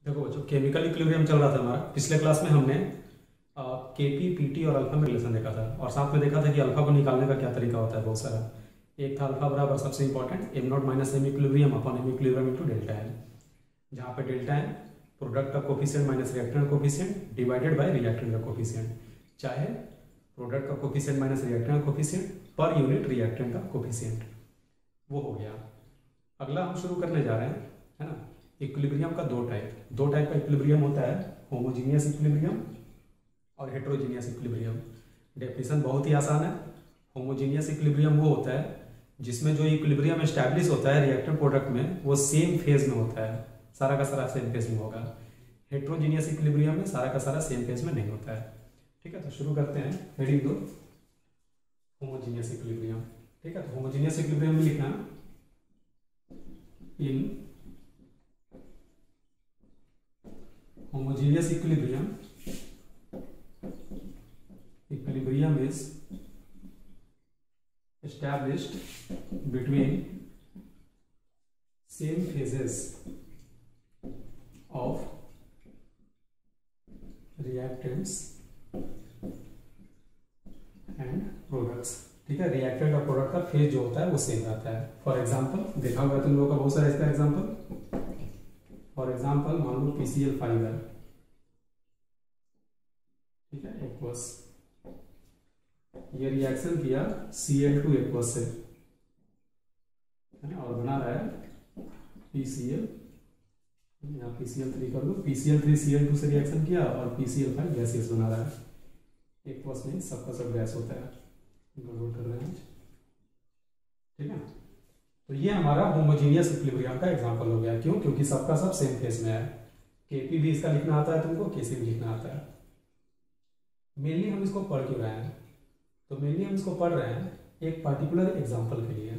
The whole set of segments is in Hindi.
देखो जो केमिकल इक्विलिब्रियम चल रहा था हमारा, पिछले क्लास में हमने केपी पीटी और अल्फा में रिलेशन देखा था और साथ में देखा था कि अल्फा को निकालने का क्या तरीका होता है। बहुत सारा एक था अल्फा बराबर सबसे important M naught minus M equilibrium upon M equilibrium into delta N, जहाँ पे डेल्टा एन प्रोडक्ट का कोफिशिएंट माइनस रिएक्टेंट का कोफिशिएंट डिवाइडेड बाय रिएक्टेंट का कोफिशिएंट, चाहे प्रोडक्ट का कोफिशिएंट माइनस रिएक्टेंट का कोफिशिएंट पर यूनिट रिएक्टेंट का कोफिशिएंट। वो हो गया। अगला हम शुरू करने जा रहे हैं, है ना। इक्विलिब्रियम का दो टाइप का इक्विलिब्रियम होता है, होमोजीनियस इक्विलिब्रियम और हेट्रोजीनियस इक्विलिब्रियम। डेफिनेशन बहुत ही आसान है। होमोजीनियस इक्विलिब्रियम वो होता है जिसमें जो इक्विलिब्रियम एस्टैब्लिश होता है रिएक्टेंट प्रोडक्ट में वो सेम फेज में होता है, सारा का सारा सेम फेज में होगा। हेट्रोजीनियस इक्विलिब्रियम में सारा का सारा सेम फेज में नहीं होता है। ठीक है, तो शुरू करते हैं। Heading 2 homogeneous equilibrium. ठीक है, तो होमोजीनियस इक्विलिब्रियम में लिखना इन homogeneous equilibrium is established between same phases of reactants and products। ठीक है, रिएक्टेंट और प्रोडक्ट का फेज जो होता है वो सेम रहता है। फॉर एग्जांपल देखा होगा तुम लोगों का बहुत सारा इसका एग्जांपल। फॉर एग्जाम्पल मान लो PCl5 है, ठीक है, एक्वस, ये रिएक्शन किया Cl2 एक्वस से, है ना, और बना रहा है PCl, यहाँ PCl3 कर लो, PCl3 Cl2 से रिएक्शन किया और PCl5 गैसियस बना रहा है। एक्वस में सबका सब गैस होता है, गड़बड़ कर रहे हैं, ठीक है। तो ये हमारा होमोजीनियस इक्विलिब्रियम का एग्जांपल हो गया। क्यों? क्योंकि सबका सब सेम फेज में है। केपी भी इसका लिखना आता है तुमको, केसी भी लिखना आता है। मेनली हम इसको पढ़ क्यों रहे हैं? तो मेनली हम इसको पढ़ रहे हैं एक पर्टिकुलर एग्जांपल के लिए।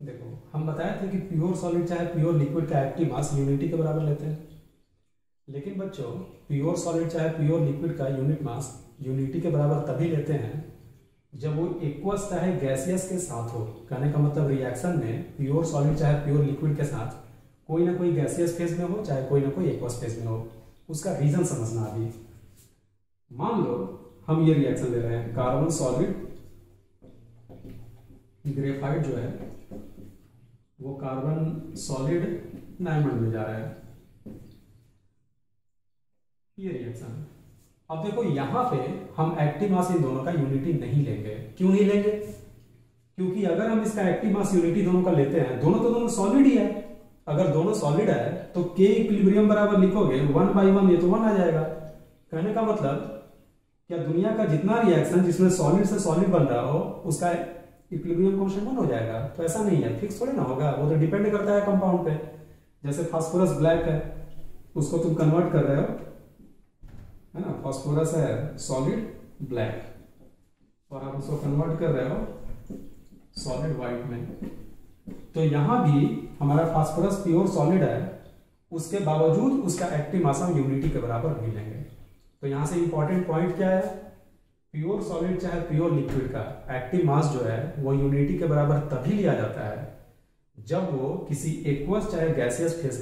देखो हम बताए थे कि प्योर सॉलिड चाहे प्योर लिक्विड का एक्टिव मास यूनिटी के बराबर लेते हैं, लेकिन बच्चों प्योर सॉलिड चाहे प्योर लिक्विड का यूनिट मास यूनिटी के बराबर तभी लेते हैं जब वो एक्वस चाहे गैसियस के साथ हो। कहने का मतलब रिएक्शन में प्योर सॉलिड चाहे प्योर लिक्विड के साथ कोई ना कोई गैसियस फेज में हो चाहे कोई ना कोई एक्वस फेज में हो। उसका रीजन समझना। अभी मान लो हम ये रिएक्शन ले रहे हैं, कार्बन सॉलिड ग्रेफाइट जो है वो कार्बन सॉलिड डायमंड में जा रहा है, ये रिएक्शन है। अब देखो यहां पे हम एक्टिव मास इन दोनों का यूनिटी नहीं लेंगे। क्यों नहीं लेंगे? क्योंकि अगर हम इसका एक्टिव मास यूनिटी दोनों का लेते हैं, दोनों सॉलिड ही है। अगर दोनों सॉलिड है तो के इक्विलिब्रियम बराबर लिखोगे 1/1, ये तो 1 आ जाएगा। कहने का मतलब क्या दुनिया का जितना रिएक्शन जिसमें सॉलिड से सॉलिड बन रहा हो उसका इक्विलिब्रियम कांस्टेंट 1 हो जाएगा? तो ऐसा नहीं है, फिक्स थोड़ी ना होगा, वो तो डिपेंड करता है कंपाउंड पे। जैसे फास्फोरस ब्लैक है, उसको तुम कन्वर्ट कर रहे हो, है ना, फास्फोरस है सॉलिड ब्लैक और आप उसको कन्वर्ट कर रहे हो सॉलिड व्हाइट में। तो यहां भी हमारा फास्फोरस प्योर सॉलिड है, उसके बावजूद उसका एक्टिव मास हम यूनिटी के बराबर नहीं लेंगे। तो यहां से इंपॉर्टेंट पॉइंट क्या है? प्योर सॉलिड चाहे प्योर लिक्विड का एक्टिव मास जो है वो यूनिटी के बराबर तभी लिया जाता है जब वो किसी एक्वस चाहे गैसियस फेज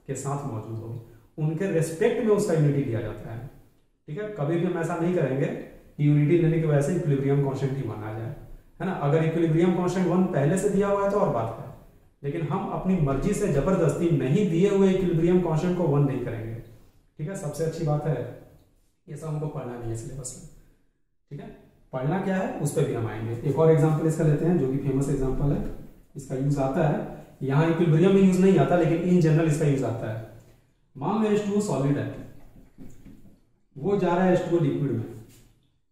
के साथ मौजूद हो। उनके रेस्पेक्ट में उसका यूनिटी लिया जाता है। ठीक है, कभी भी हम ऐसा नहीं करेंगे कि यूनिटी लेने की वजह से इक्विलिब्रियम कांस्टेंट ही माना जाए, है ना। अगर इक्विलिब्रियम कांस्टेंट 1 पहले से दिया हुआ है तो और बात है, लेकिन हम अपनी मर्जी से जबरदस्ती नहीं दिए हुए इक्विलिब्रियम कांस्टेंट को 1 नहीं करेंगे। ठीक है, सबसे अच्छी बात है ये सब हमको पढ़ना नहीं है सिलेबस में। ठीक है, पढ़ना क्या है उस पर भी हम आएंगे। एक और एग्जाम्पल इसका लेते हैं जो कि फेमस एग्जाम्पल है, इसका यूज आता है, यहाँ इक्विलिब्रियम में यूज नहीं आता लेकिन इन जनरल इसका यूज आता है। मान लो H2O सॉलिड है, वो जा रहा है H2O लिक्विड में।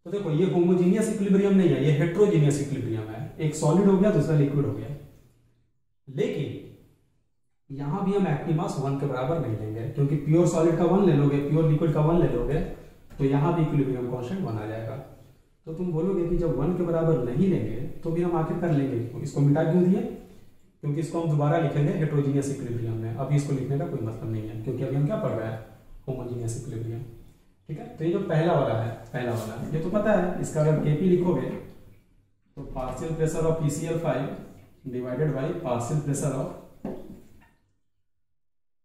तो देखो ये होमोजीनियस इक्विलिब्रियम नहीं है, ये हेट्रोजीनियस इक्विलिब्रियम है। एक सॉलिड हो गया दूसरा लिक्विड हो गया, लेकिन यहां भी हम एक्टिव मास 1 के बराबर नहीं लेंगे, क्योंकि प्योर सॉलिड का 1 ले लोगे, प्योर लिक्विड का 1 ले लोगे तो यहां भी इक्विलिब्रियम कांस्टेंट 1 आ जाएगा। तो तुम बोलोगे कि जब 1 के बराबर नहीं लेंगे तो भी हम आखिर कर लेंगे। इसको मिटा क्यों दिए? क्योंकि इसको हम दोबारा लिखेंगे हेट्रोजीनियस इक्विलिब्रियम में। अभी इसको लिखने का कोई मतलब नहीं है, क्योंकि अभी हम क्या पढ़ रहे हैं? Homogeneous equilibrium. ठीक है, तो ये जो पहला वाला ये तो पता है, इसका अगर केपी लिखोगे तो partial pressure of PCl5 divided by partial pressure of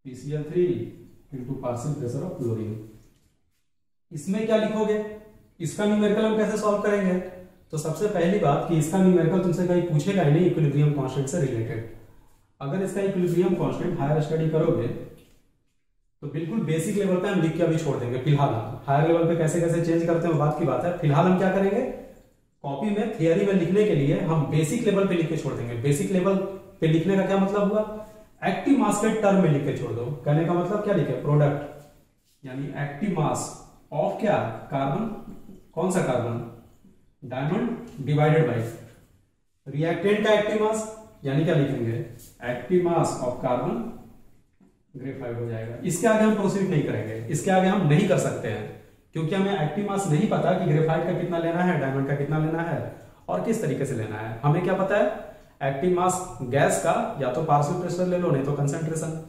PCl3 into partial pressure of chlorine. इसमें क्या लिखोगे, इसका न्यूमेरिकल हम कैसे सॉल्व करेंगे? तो सबसे पहली बात कि इसका न्यूमेरिकल तुमसे कहीं पूछेगा ही नहीं इक्विलिब्रियम कांस्टेंट से रिलेटेड। अगर इसका इक्विलिब्रियम कांस्टेंट हायर स्टडी करोगे तो बिल्कुल बेसिक लेवल पे हम लिख के अभी छोड़ देंगे। फिलहाल हम हायर लेवल पे कैसे कैसे चेंज करते हैं वो बात की बात है। फिलहाल हम क्या करेंगे, कॉपी में थियरी में लिखने के लिए हम बेसिक लेवल पे लिख के छोड़ देंगे। बेसिक लेवल पे लिखने का क्या मतलब हुआ, एक्टिव मास के टर्म में लिख के छोड़ दो। कहने का मतलब क्या लिखे, प्रोडक्ट यानी एक्टिव मास ऑफ क्या, कार्बन, कौन सा carbon, diamond divided by reactant का एक्टिव मास, यानी क्या लिखेंगे, active mass of carbon graphite हो जाएगा। इसके आगे हम प्रोसीड नहीं करेंगे, इसके आगे हम नहीं कर सकते हैं क्योंकि हमें एक्टिव मास नहीं पता कि ग्रेफाइट का कितना लेना है, डायमंड का कितना लेना है और किस तरीके से लेना है। हमें क्या पता है, एक्टिव मास गैस का या तो पार्शियल प्रेशर ले लो नहीं तो कंसंट्रेशन।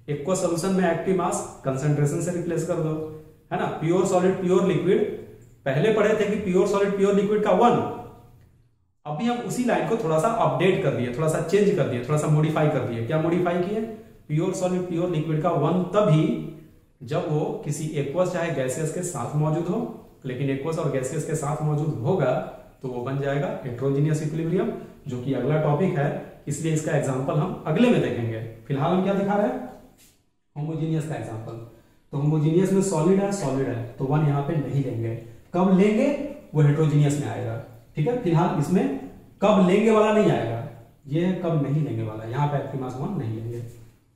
इक्वल सॉल्यूशन में एक्टिव मास कंसंट्रेशन से रिप्लेस कर दो, है ना। प्योर सॉलिड प्योर लिक्विड, पहले पढ़े थे कि प्योर सॉलिड प्योर लिक्विड का 1, अभी हम उसी लाइन को थोड़ा सा अपडेट कर दिए, थोड़ा सा चेंज कर दिए, थोड़ा सा मॉडिफाई कर दिए। क्या मॉडिफाई किए, प्योर सॉलिड प्योर लिक्विड का 1 तभी जब वो किसी एक्वस चाहे गैसियस के साथ मौजूद हो, लेकिन एक्वस और गैसियस के साथ मौजूद होगा तो वो बन जाएगा हेटेरोजेनियस इक्विलिब्रियम, जो कि अगला टॉपिक है, इसलिए इसका एग्जांपल हम अगले में देखेंगे। फिलहाल हम क्या दिखा रहे हैं, होमोजीनियस का एग्जांपल। तो होमोजीनियस में सॉलिड है तो 1 यहां पे नहीं लेंगे। कब लेंगे, वो हेटेरोजीनियस में आएगा, ठीक है। फिलहाल इसमें कब लेंगे वाला नहीं आएगा, ये है कब नहीं लेंगे वाला। यहां पे एक्टिव मास 1 नहीं लेंगे।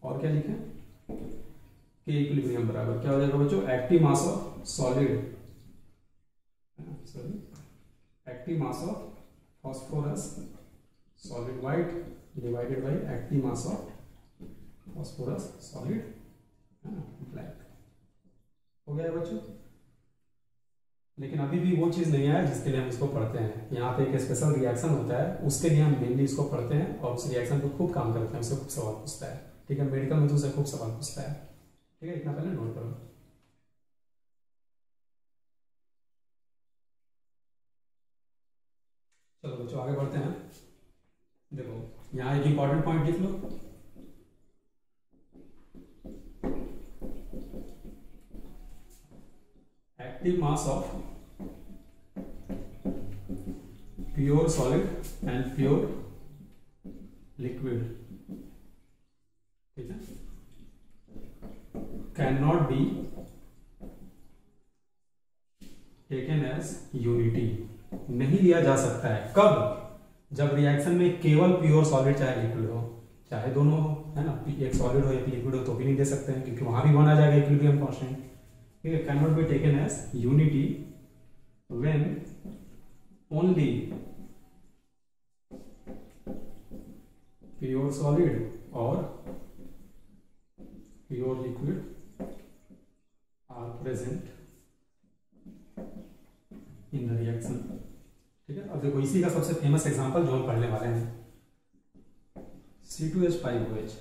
और क्या लिखे, के इक्विलिब्रियम बराबर क्या हो जाएगा बच्चों, active mass of solid, active mass of phosphorus solid white divided by active mass of phosphorus solid black. हो गया बच्चों। लेकिन अभी भी वो चीज नहीं आया जिसके लिए हम इसको पढ़ते हैं। यहाँ पे एक स्पेशल रिएक्शन होता है, उसके लिए हम मेनली इसको पढ़ते हैं और उस रिएक्शन को खूब काम करते हैं, उससे खूब सवाल पूछता है, ठीक है। मेडिकल में तो उससे खूब सवाल पूछता है, ठीक है। इतना पहले नोट करो। चलो बच्चों आगे बढ़ते हैं। देखो यहाँ एक इंपॉर्टेंट पॉइंट लिख लो, active mass of pure solid and pure liquid, ठीक है, can not be taken as unity, नहीं लिया जा सकता है। कब, जब रिएक्शन में केवल प्योर सॉलिड चाहे लिक्विड हो, चाहे दोनों हो, है ना, एक सॉलिड हो एक लिक्विड हो तो भी नहीं दे सकते हैं क्योंकि वहां भी 1 आ जाएगा इक्विलिब्रियम कांस्टेंट, ठीक है। Can not be taken as unity when only pure solid और pure liquid are present in the reaction, ठीक है। अब देखो इसी का सबसे फेमस एग्जांपल जो हम पढ़ने वाले हैं, C2H5OH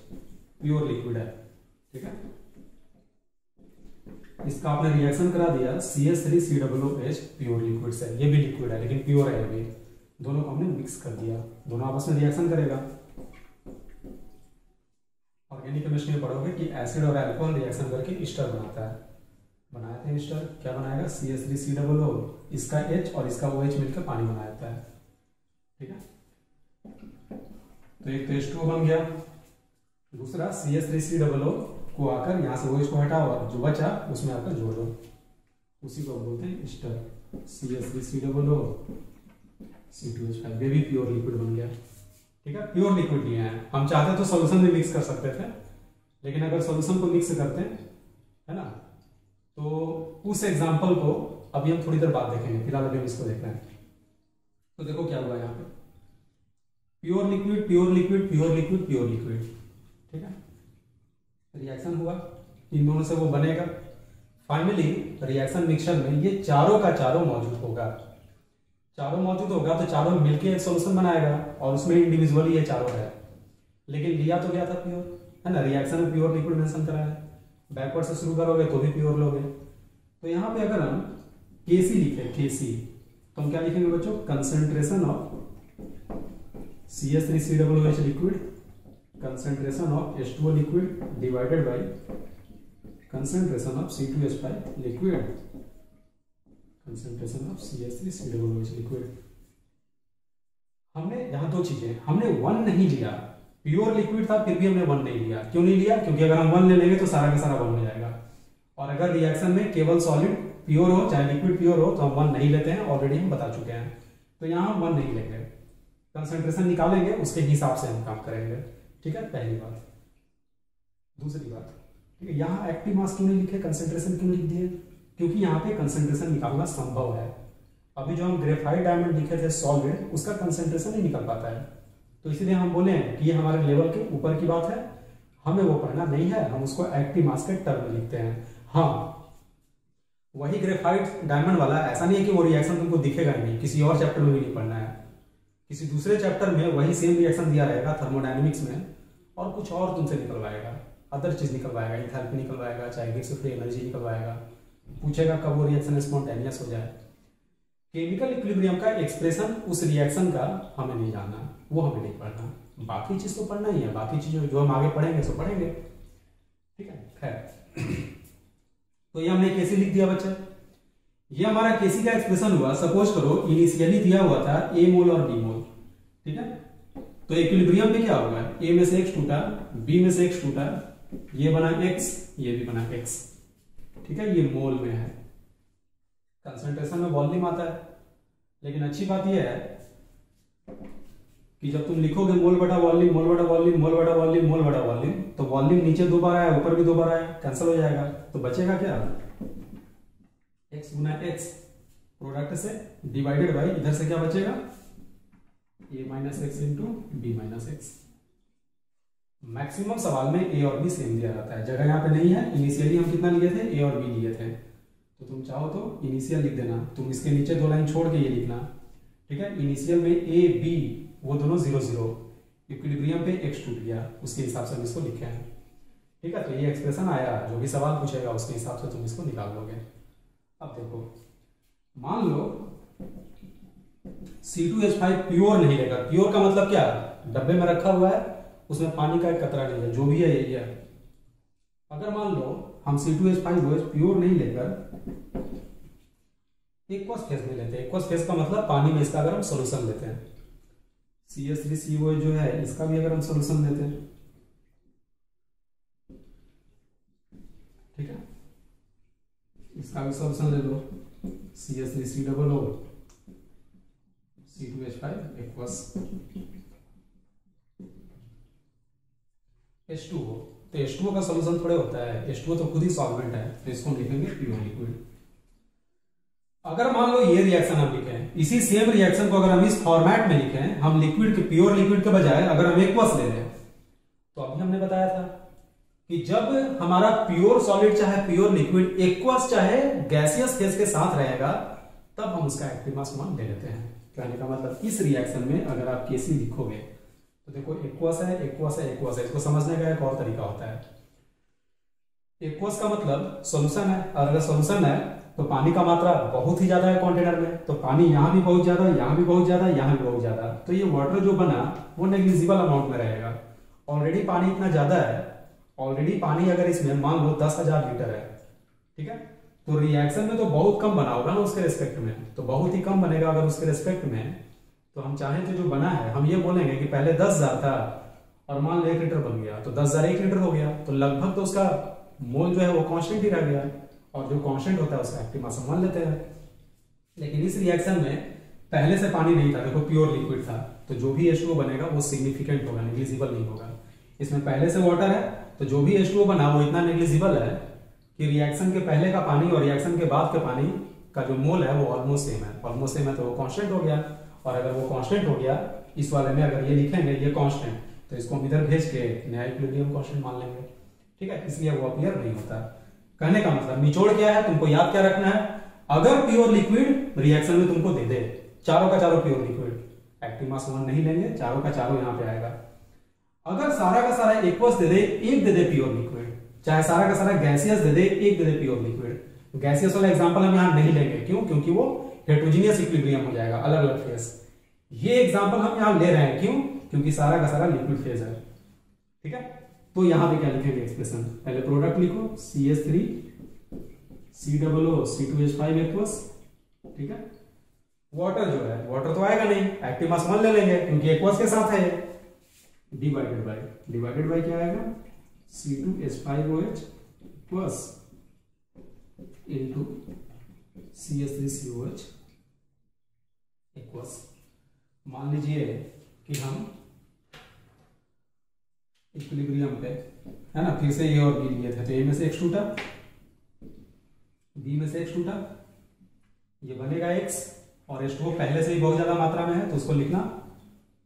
प्योर लिक्विड है, ठीक है। इसका आपने रिएक्शन करा दिया CH3COOH प्योर लिक्विड से, ये भी लिक्विड है लेकिन प्योर है, अभी दोनों को हमने मिक्स कर दिया, दोनों आपस में रिएक्शन करेगा। ऑर्गेनिक केमिस्ट्री में पढ़ोगे कि एसिड और अल्कोहल रिएक्शन करके ईस्टर बनाता है, बनाया था ईस्टर, क्या बनाएगा CH3COO, इसका H और इसका OH मिलकर पानी बना देता है, ठीक है। तो एक तो H2O बन गया, दूसरा CH3COO को आकर यहाँ से OH को हटाओ और जो बचा उसमें आकर जोड़ दो, उसी को बोलते हैं ईस्टर। CH3COO C2H5, ये भी प्योर लिक्विड बन गया, ठीक है। प्योर लिक्विड लिए हैं, हम चाहते तो सॉल्यूशन में मिक्स कर सकते थे, लेकिन अगर सॉल्यूशन को मिक्स करते हैं, है ना, तो उस एग्जांपल को अभी हम थोड़ी देर बाद देखेंगे, फिलहाल अभी हम इसको देख रहे हैं। तो देखो क्या हुआ यहाँ पे, pure liquid pure liquid pure liquid pure liquid, ठीक है। रिएक्शन हुआ, इन दोनों से वो बनेगा। फाइनली रिएक्शन मिक्सचर में ये चारों का चारों मौजूद होगा, चारों मौजूद होगा तो चारों मिलके एक सॉल्यूशन बनाएगा और उसमें इंडिविजुअली ये चारों है, लेकिन लिया तो क्या था प्योर, है ना। रिएक्शन में प्योर लिक्विड मेंशन करा है, बैकवर्ड से शुरू करोगे तो भी प्योर लोगे। तो यहाँ पे अगर हम Kc लिखे, Kc, तो हम क्या लिखेंगे बच्चों, concentration of CH3COOH liquid, concentration of H2O liquid divided by concentration of C2H5 liquid, concentration of CH3COOH liquid। हमने यहाँ दो चीजें, हमने 1 नहीं लिया, प्योर लिक्विड था फिर भी हमने 1 नहीं लिया। क्यों नहीं लिया? क्योंकि अगर हम 1 ले लेंगे तो सारा का सारा 1 हो जाएगा, और अगर रिएक्शन में केवल सॉलिड प्योर हो चाहे लिक्विड प्योर हो तो हम 1 नहीं लेते हैं, ऑलरेडी हम बता चुके हैं। तो यहाँ हम 1 नहीं लेंगे, कंसंट्रेशन निकालेंगे उसके हिसाब से हम काम करेंगे। ठीक है, पहली बात। दूसरी बात, ठीक है, यहाँ एक्टिव मास क्यों नहीं लिखे, कंसंट्रेशन क्यों लिख दिए? क्योंकि यहाँ पे कंसंट्रेशन निकालना संभव है। अभी जो हम ग्रेफाइट डायमंड लिखे थे सॉलिड, उसका कंसंट्रेशन नहीं निकल पाता है, तो इसलिए हम बोले हैं कि ये हमारे लेवल के ऊपर की बात है, हमें वो पढ़ना नहीं है, हम उसको एक्टिव मास के टर्म में लिखते हैं। हाँ, वही ग्रेफाइट डायमंड वाला ऐसा नहीं है कि वो रिएक्शन तुमको दिखेगा ही नहीं, किसी और चैप्टर में भी नहीं पढ़ना है, किसी दूसरे चैप्टर में वही सेम रिएक्शन दिया रहेगा थर्मोडायनेमिक्स में, और कुछ और तुमसे निकलवाएगा, अदर चीज निकलवाएगा, एंथैल्पी निकलवाएगा, चाहे गिब्स फ्री एनर्जी निकलवाएगा, पूछेगा कब वो रिएक्शन स्पॉन्टेनियस हो जाए। केमिकल इक्विलिब्रियम का एक्सप्रेशन उस रिएक्शन का हमें नहीं जानना, वो हमें नहीं पढ़ना, बाकी चीज तो पढ़ना ही है, बाकी चीज जो हम आगे पढ़ेंगे सो पढ़ेंगे। ठीक है, खैर, तो ये हमने केसी लिख दिया बच्चे। ये हमारा केसी का एक्सप्रेशन हुआ। सपोज करो इनिशियली दिया हुआ था ए मोल और बी मोल, ठीक है, तो इक्विलिब्रियम में क्या होगा, ए में से x टूटा, बी में से x टूटा, ये बना x, ये भी बना x। ठीक है, ये मोल में है, कंसंट्रेशन में वॉल्यूम आता है। लेकिन अच्छी बात यह है कि जब तुम लिखोगे मोल बटा वॉल्यूम, मोल बटा वॉल्यूम, मोल बटा वॉल्यूम, मोल बटा वॉल्यूम, तो वॉल्यूम नीचे 2 बार आया, ऊपर भी 2 बार आया, कैंसिल हो जाएगा, तो बचेगा क्या, x गुना x प्रोडक्ट से डिवाइडेड बाई इधर से क्या बचेगा, a minus x into B minus x. Maximum सवाल में a और b सेम दिया जाता है, जगह यहाँ पे नहीं है। इनिशियली हम कितना लिए थे, a और b लिए थे, तो तुम चाहो तो इनिशियल लिख देना, तुम इसके नीचे 2 लाइन छोड़ के ये लिखना। ठीक है, इनिशियल में a b वो दोनों 0 0, इक्विलिब्रियम पे x टूट गया, उसके हिसाब से हम इसको लिखे हैं। ठीक है, तो ये एक्सप्रेशन आया, जो भी सवाल पूछेगा उसके हिसाब से तुम इसको निकाल लोगे। अब देखो, मान लो C2H5 प्योर नहीं रहेगा। प्योर का मतलब क्या, डब्बे में रखा हुआ है, उसमें पानी का एक कतरा नहीं है, जो भी है यही है। अगर मान लो हम C2H5OH प्योर नहीं लेकर एक्वस फेज में लेते हैं, एक्वस फेज का मतलब पानी में इसका अगर हम सोल्यूशन लेते हैं, CH3COOH जो है इसका भी अगर हम सोल्यूशन लेते हैं, ठीक है, इसका भी सोल्यूशन ले लो, CH3COO C2H5 एक्वस H2O, तो H2O का सोल्यूशन थोड़े होता है, H2O तो खुद ही सॉल्वेंट है, तो इसको हम लिखेंगे प्योर लिक्विड। अगर मान लो ये रिएक्शन हम लिखें, इसी सेम रिएक्शन को अगर हम इस फॉर्मेट में लिखें, हम लिक्विड के प्योर लिक्विड के बजाय अगर हम एक्वस ले लें, तो अभी हमने बताया था कि जब हमारा प्योर सॉलिड चाहे प्योर लिक्विड एक्वस चाहे गैसियस फेज के साथ रहेगा, तब हम उसका एक्टिव मास 1 ले लेते हैं। कहने का मतलब इस रिएक्शन में अगर आप केसी लिखोगे तो देखो एक्वस है, एक्वस है, एक्वस है, इसको समझने का एक और तरीका होता है। एक्वस का मतलब सॉल्यूशन है, और अगर सॉल्यूशन है तो पानी का मात्रा बहुत ही ज्यादा है कंटेनर में, तो पानी यहां भी बहुत ज्यादा, यहां भी बहुत ज्यादा, यहां भी बहुत ज्यादा, तो ये वाटर जो बना वो नेग्लिजिबल अमाउंट में रहेगा। ऑलरेडी पानी इतना ज्यादा है, ऑलरेडी पानी अगर इसमें मान लो 10,000 लीटर है, ठीक है, तो रिएक्शन में तो बहुत कम बना होगा ना उसके रेस्पेक्ट में, तो बहुत ही कम बनेगा अगर उसके रेस्पेक्ट में। तो हम चाहें तो जो बना है हम ये बोलेंगे कि पहले 10,000 था और मान लो 1 लीटर बन गया, तो 10,000 1 लीटर हो गया, तो लगभग तो उसका मोल जो है वो कांस्टेंट ही रह गया, और जो कांस्टेंट होता है उसका एक्टिव मास मान लेते हैं। लेकिन इस रिएक्शन में पहले से पानी नहीं था, देखो प्योर लिक्विड था, तो जो भी H2O बनेगा वो सिग्निफिकेंट होगा, नेग्लिजिबल नहीं होगा। इसमें पहले से वाटर है, तो जो भी H2O बना वो इतना नेग्लिजिबल है कि रिएक्शन के पहले का पानी और रिएक्शन के बाद के पानी का जो मोल है वो ऑलमोस्ट सेम है, ऑलमोस्ट सेम है, तो वो कांस्टेंट हो गया। और अगर वो कांस्टेंट हो गया, इस वाले में अगर ये लिखेंगे ये कांस्टेंट, तो इसको हम इधर भेज के नया इक्विलिब्रियम कांस्टेंट मान लेंगे। ठीक है, इसलिए वो अपीयर नहीं होता। कहने का मतलब निचोड़ क्या है, तुमको याद क्या रखना है, अगर प्योर लिक्विड रिएक्शन में तुमको दे दे, चारों का चारों प्योर लिक्विड, एक्टिव मास 1 नहीं लेंगे, चारों का चारों यहां पे आएगा। अगर सारा का सारा एक्वस दे दे, एक दे दे प्योर लिक्विड, चाहे सारा का सारा गैसियस दे दे, एक दे दे प्योर लिक्विड। गैसियस वाला एग्जांपल हम यहां नहीं लेंगे, क्यों, क्योंकि वो हेटेरोजेनियस इक्विलिब्रियम हो जाएगा, अलग अलग फेज। ये एग्जांपल हम यहां ले रहे हैं, क्यों, क्योंकि सारा का सारा लिक्विड फेज है। ठीक है, तो यहां पे क्या लिखेंगे एक्सप्रेशन, पहले प्रोडक्ट लिखो CH3 COO C2H5 एक्वस, ठीक है। वाटर जो है, वाटर तो आएगा नहीं, एक्टिव मास 1 ले लेंगे क्योंकि एक्वस के साथ है, डिवाइडेड बाय क्या आएगा C2H5OH plus into CH3COH aqueous. मान लीजिए कि हम इक्विलिब्रियम पे है ना, फिर से ए और बी लिए थे, तो ए में से x टूटा, बी में से x टूटा, ये बनेगा x, और H2O पहले से ही बहुत ज्यादा मात्रा में है तो उसको लिखना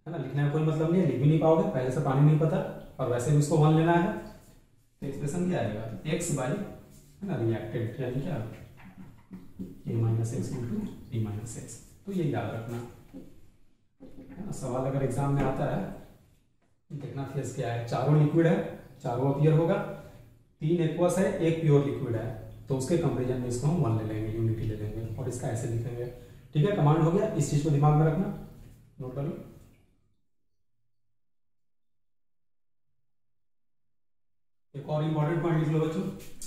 है ना, लिखने का कोई मतलब नहीं है, लिख भी नहीं पाओगे, पहले से पानी नहीं पता और वैसे भी उसको 1 लेना है, तो एक्सप्रेशन क्या आएगा x बाई है ना रिएक्टेंट, यानी क्या a minus x into b minus x. तो ये याद रखना है ना, सवाल अगर एग्जाम में आता है देखना फेस क्या है, चारों लिक्विड है, चारों अपीयर होगा, 3 एक्वस है, 1 प्योर लिक्विड है, तो उसके कंपेरिजन में इसको हम 1 ले लेंगे, यूनिटी ले लेंगे और इसका ऐसे लिखेंगे, ठीक है। कमांड हो गया, इस चीज को दिमाग में रखना, नोट कर लो। एक और इंपॉर्टेंट पॉइंट लिख लो बच्चों,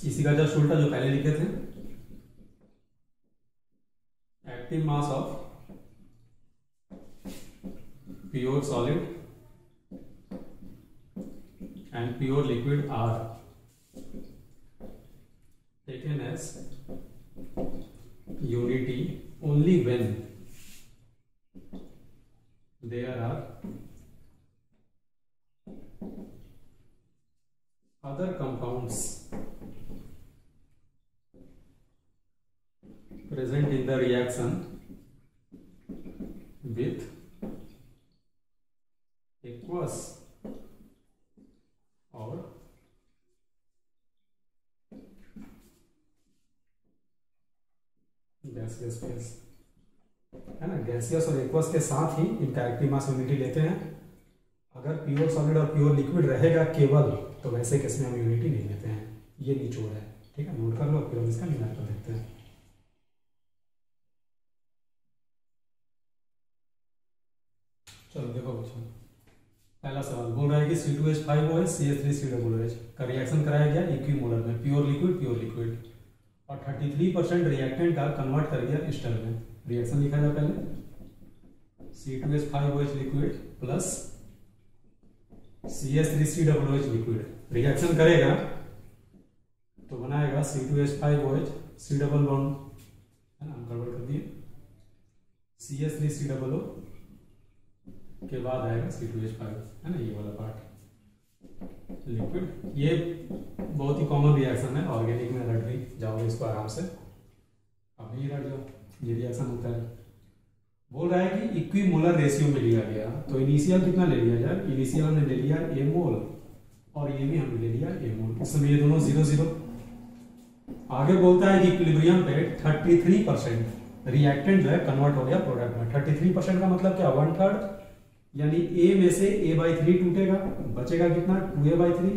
इसी का जस्ट उल्टा जो पहले लिखे थे, active mass of pure solid and pure liquid are taken as unity only when there are other compounds present in the reaction with aqueous और गैसियस फेज, है ना, गैसियस और एक्वस के साथ ही इनका एक्टिव मास यूनिटी लेते हैं। अगर प्योर सॉलिड और प्योर लिक्विड रहेगा केवल, तो वैसे केस में हम यूनिटी नहीं लेते हैं, ये निचोड़ है, ठीक है, नोट कर लो, फिर हम इसका न्यूमेरिकल देखते हैं। चलो देखो बच्चों, पहला सवाल बोल रहा है कि C2H5OH CH3COOH का रिएक्शन कराया गया इक्विमोलर में, प्योर लिक्विड और 33% रिएक्टेंट का कन्वर्ट कर दिया एस्टर में। रिएक्शन लिखा जाए पहले, C2H5OH liquid plus CH3COOH liquid, reaction करेगा तो बनाएगा C2H5OH C डबल बॉन्ड, है ना, कन्वर्ट कर दिए, CH3COO के बाद आएगा C2H5, है ना, ये वाला पार्ट लिक्विड। ये बहुत ही कॉमन रिएक्शन है, ऑर्गेनिक में रट भी जाओगे इसको आराम से, अब नहीं रट जाओ, ये रिएक्शन होता है। बोल रहा है कि इक्विमोलर रेशियो में लिया गया, तो इनिशियल कितना ले लिया यार, इनिशियल हमने ले लिया A मोल और ये भी हमने ले लिया A मोल, इस समय ये दोनों 0-0। आगे बोलता है कि इक्विलिब्रियम पे 33% रिएक्टेंट जो है कन्वर्ट हो गया प्रोडक्ट में। 33% का मतलब क्या, 1/3, यानी A में से A/3 टूटेगा, बचेगा कितना 2A/3,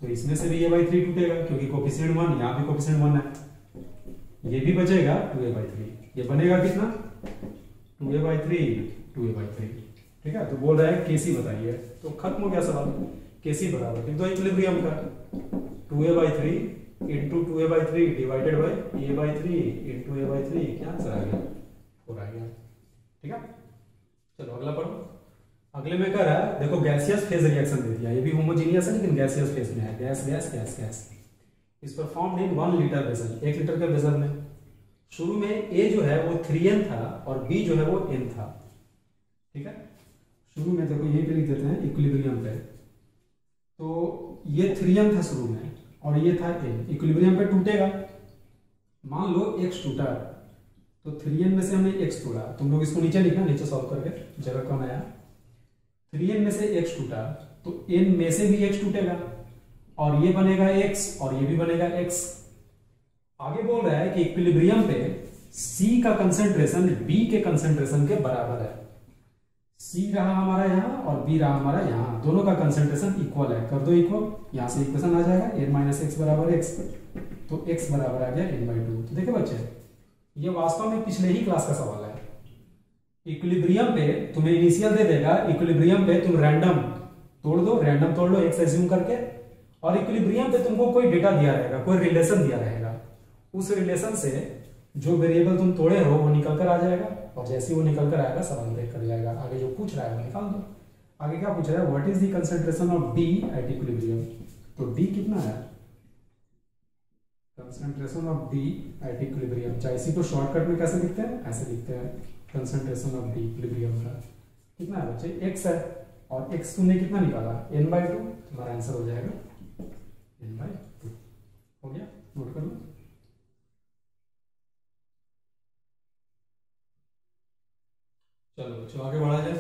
तो इसमें से भी A/3 टूटेगा क्योंकि कोफिशिएंट 1, यहाँ भी कोफिशिएंट 1 है, ये भी बचेगा 2A/3, ये बनेगा कितना 2A/3, ठीक है। तो बोल रहा है Kc बताइए, तो खत्म हो गया सवाल, Kc बराबर लिख दो इक्विलिब्रियम का 2A/3 into 2A/3 divided by A/3 into A/3, क्या आंसर आ गया 4 आ गया, ठीक है। चलो अगला पढ़ो। अगले में कह रहा है, देखो गैसियस फेज रिएक्शन दे दिया, ये भी होमोजेनियस है लेकिन गैसियस फेज में है, गैस गैस गैस गैस। इस performed in 1 litre vessel, 1 litre के वेसल में शुरू में A जो है वो 3N था और B जो है वो N था, ठीक है। शुरू में देखो यही पे लिख देते हैं इक्विलिब्रियम पे, तो ये 3N था शुरू में और ये था N, इक्विलिब्रियम पे टूटेगा, मान लो X टूटा, तो 3N में से हमने X तोड़ा, तुम लोग इसको नीचे लिखना, नीचे सॉल्व करके, जगह कम आया। 3N में से X टूटा तो N में से भी X टूटेगा और ये बनेगा X और ये भी बनेगा X। आगे बोल रहा है कि इक्विलिब्रियम पे C का कंसंट्रेशन B के कंसंट्रेशन के बराबर है, C रहा हमारा यहाँ और B रहा हमारा यहाँ, दोनों का कंसंट्रेशन इक्वल है, कर दो इक्वल, यहाँ से इक्वेशन आ जाएगा N - x बराबर x, तो x बराबर आ गया N/2। तो देखो बच्चे, ये वास्तव में पिछले ही क्लास का सवाल है। इक्विलिब्रियम पे तुम्हें इनिशियल दे देगा, इक्विलिब्रियम पे तुम रैंडम तोड़ दो, रैंडम तोड़ लो एक्स एज्यूम करके, और इक्विलिब्रियम पे तुमको कोई डेटा दिया रहेगा, कोई रिलेशन दिया रहेगा, उस रिलेशन से जो वेरिएबल तुम तोड़े हो वो निकल कर आ जाएगा, और जैसे ही वो निकल कर आएगा सवाल ब्रेक कर जाएगा। आगे जो पूछ रहा है वो निकाल दो। आगे क्या पूछ रहा है, what is the concentration of D at equilibrium. तो डी कितना है, concentration of D at equilibrium, चाहे इसी को शॉर्टकट में कैसे लिखते हैं, ऐसे लिखते हैं, कंसंट्रेशन ऑफ डी इक्विलिब्रियम का कितना है बच्चे, x है, और x तुमने कितना निकाला n/2, तुम्हारा आंसर हो जाएगा n/2। हो गया, नोट कर लो। चलो बच्चों आगे बढ़ा जाए,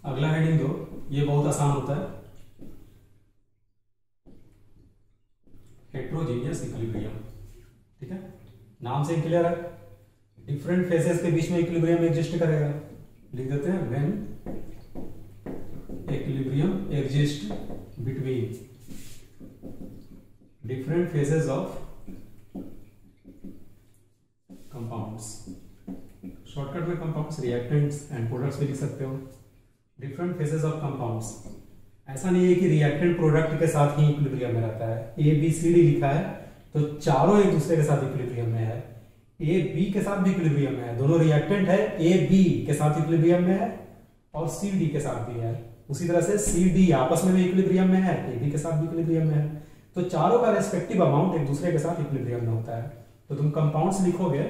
अगला हेडिंग दो, ये बहुत आसान होता है, हेट्रोजीनियस इक्विलिब्रियम। ठीक है, नाम से क्लियर है, डिफरेंट फेजेस के बीच में इक्विलिब्रियम एग्जिस्ट करेगा। लिख देते हैं, when equilibrium exist between different phases of compounds. Shortcut में कंपाउंड्स, रिएक्टेंट्स एंड प्रोडक्ट्स भी लिख सकते हो। डिफरेंट फेजेस ऑफ कंपाउंड्स, ऐसा नहीं है कि रिएक्टेंट प्रोडक्ट के साथ ही इक्विलिब्रियम में रहता है। ए बी सी डी लिखा है तो चारों एक दूसरे के साथ इक्विलिब्रियम में है। ए बी के साथ भी इक्विलिब्रियम में है, दोनों रिएक्टेंट है, ए बी के साथ इक्विलिब्रियम में है और सी डी के साथ भी है। उसी तरह से सी डी आपस में भी इक्विलिब्रियम में है, ए बी के साथ भी इक्विलिब्रियम में है। तो चारों का रेस्पेक्टिव अमाउंट एक दूसरे के साथ इक्विलिब्रियम में होता है। तो तुम कंपाउंड्स लिखोगे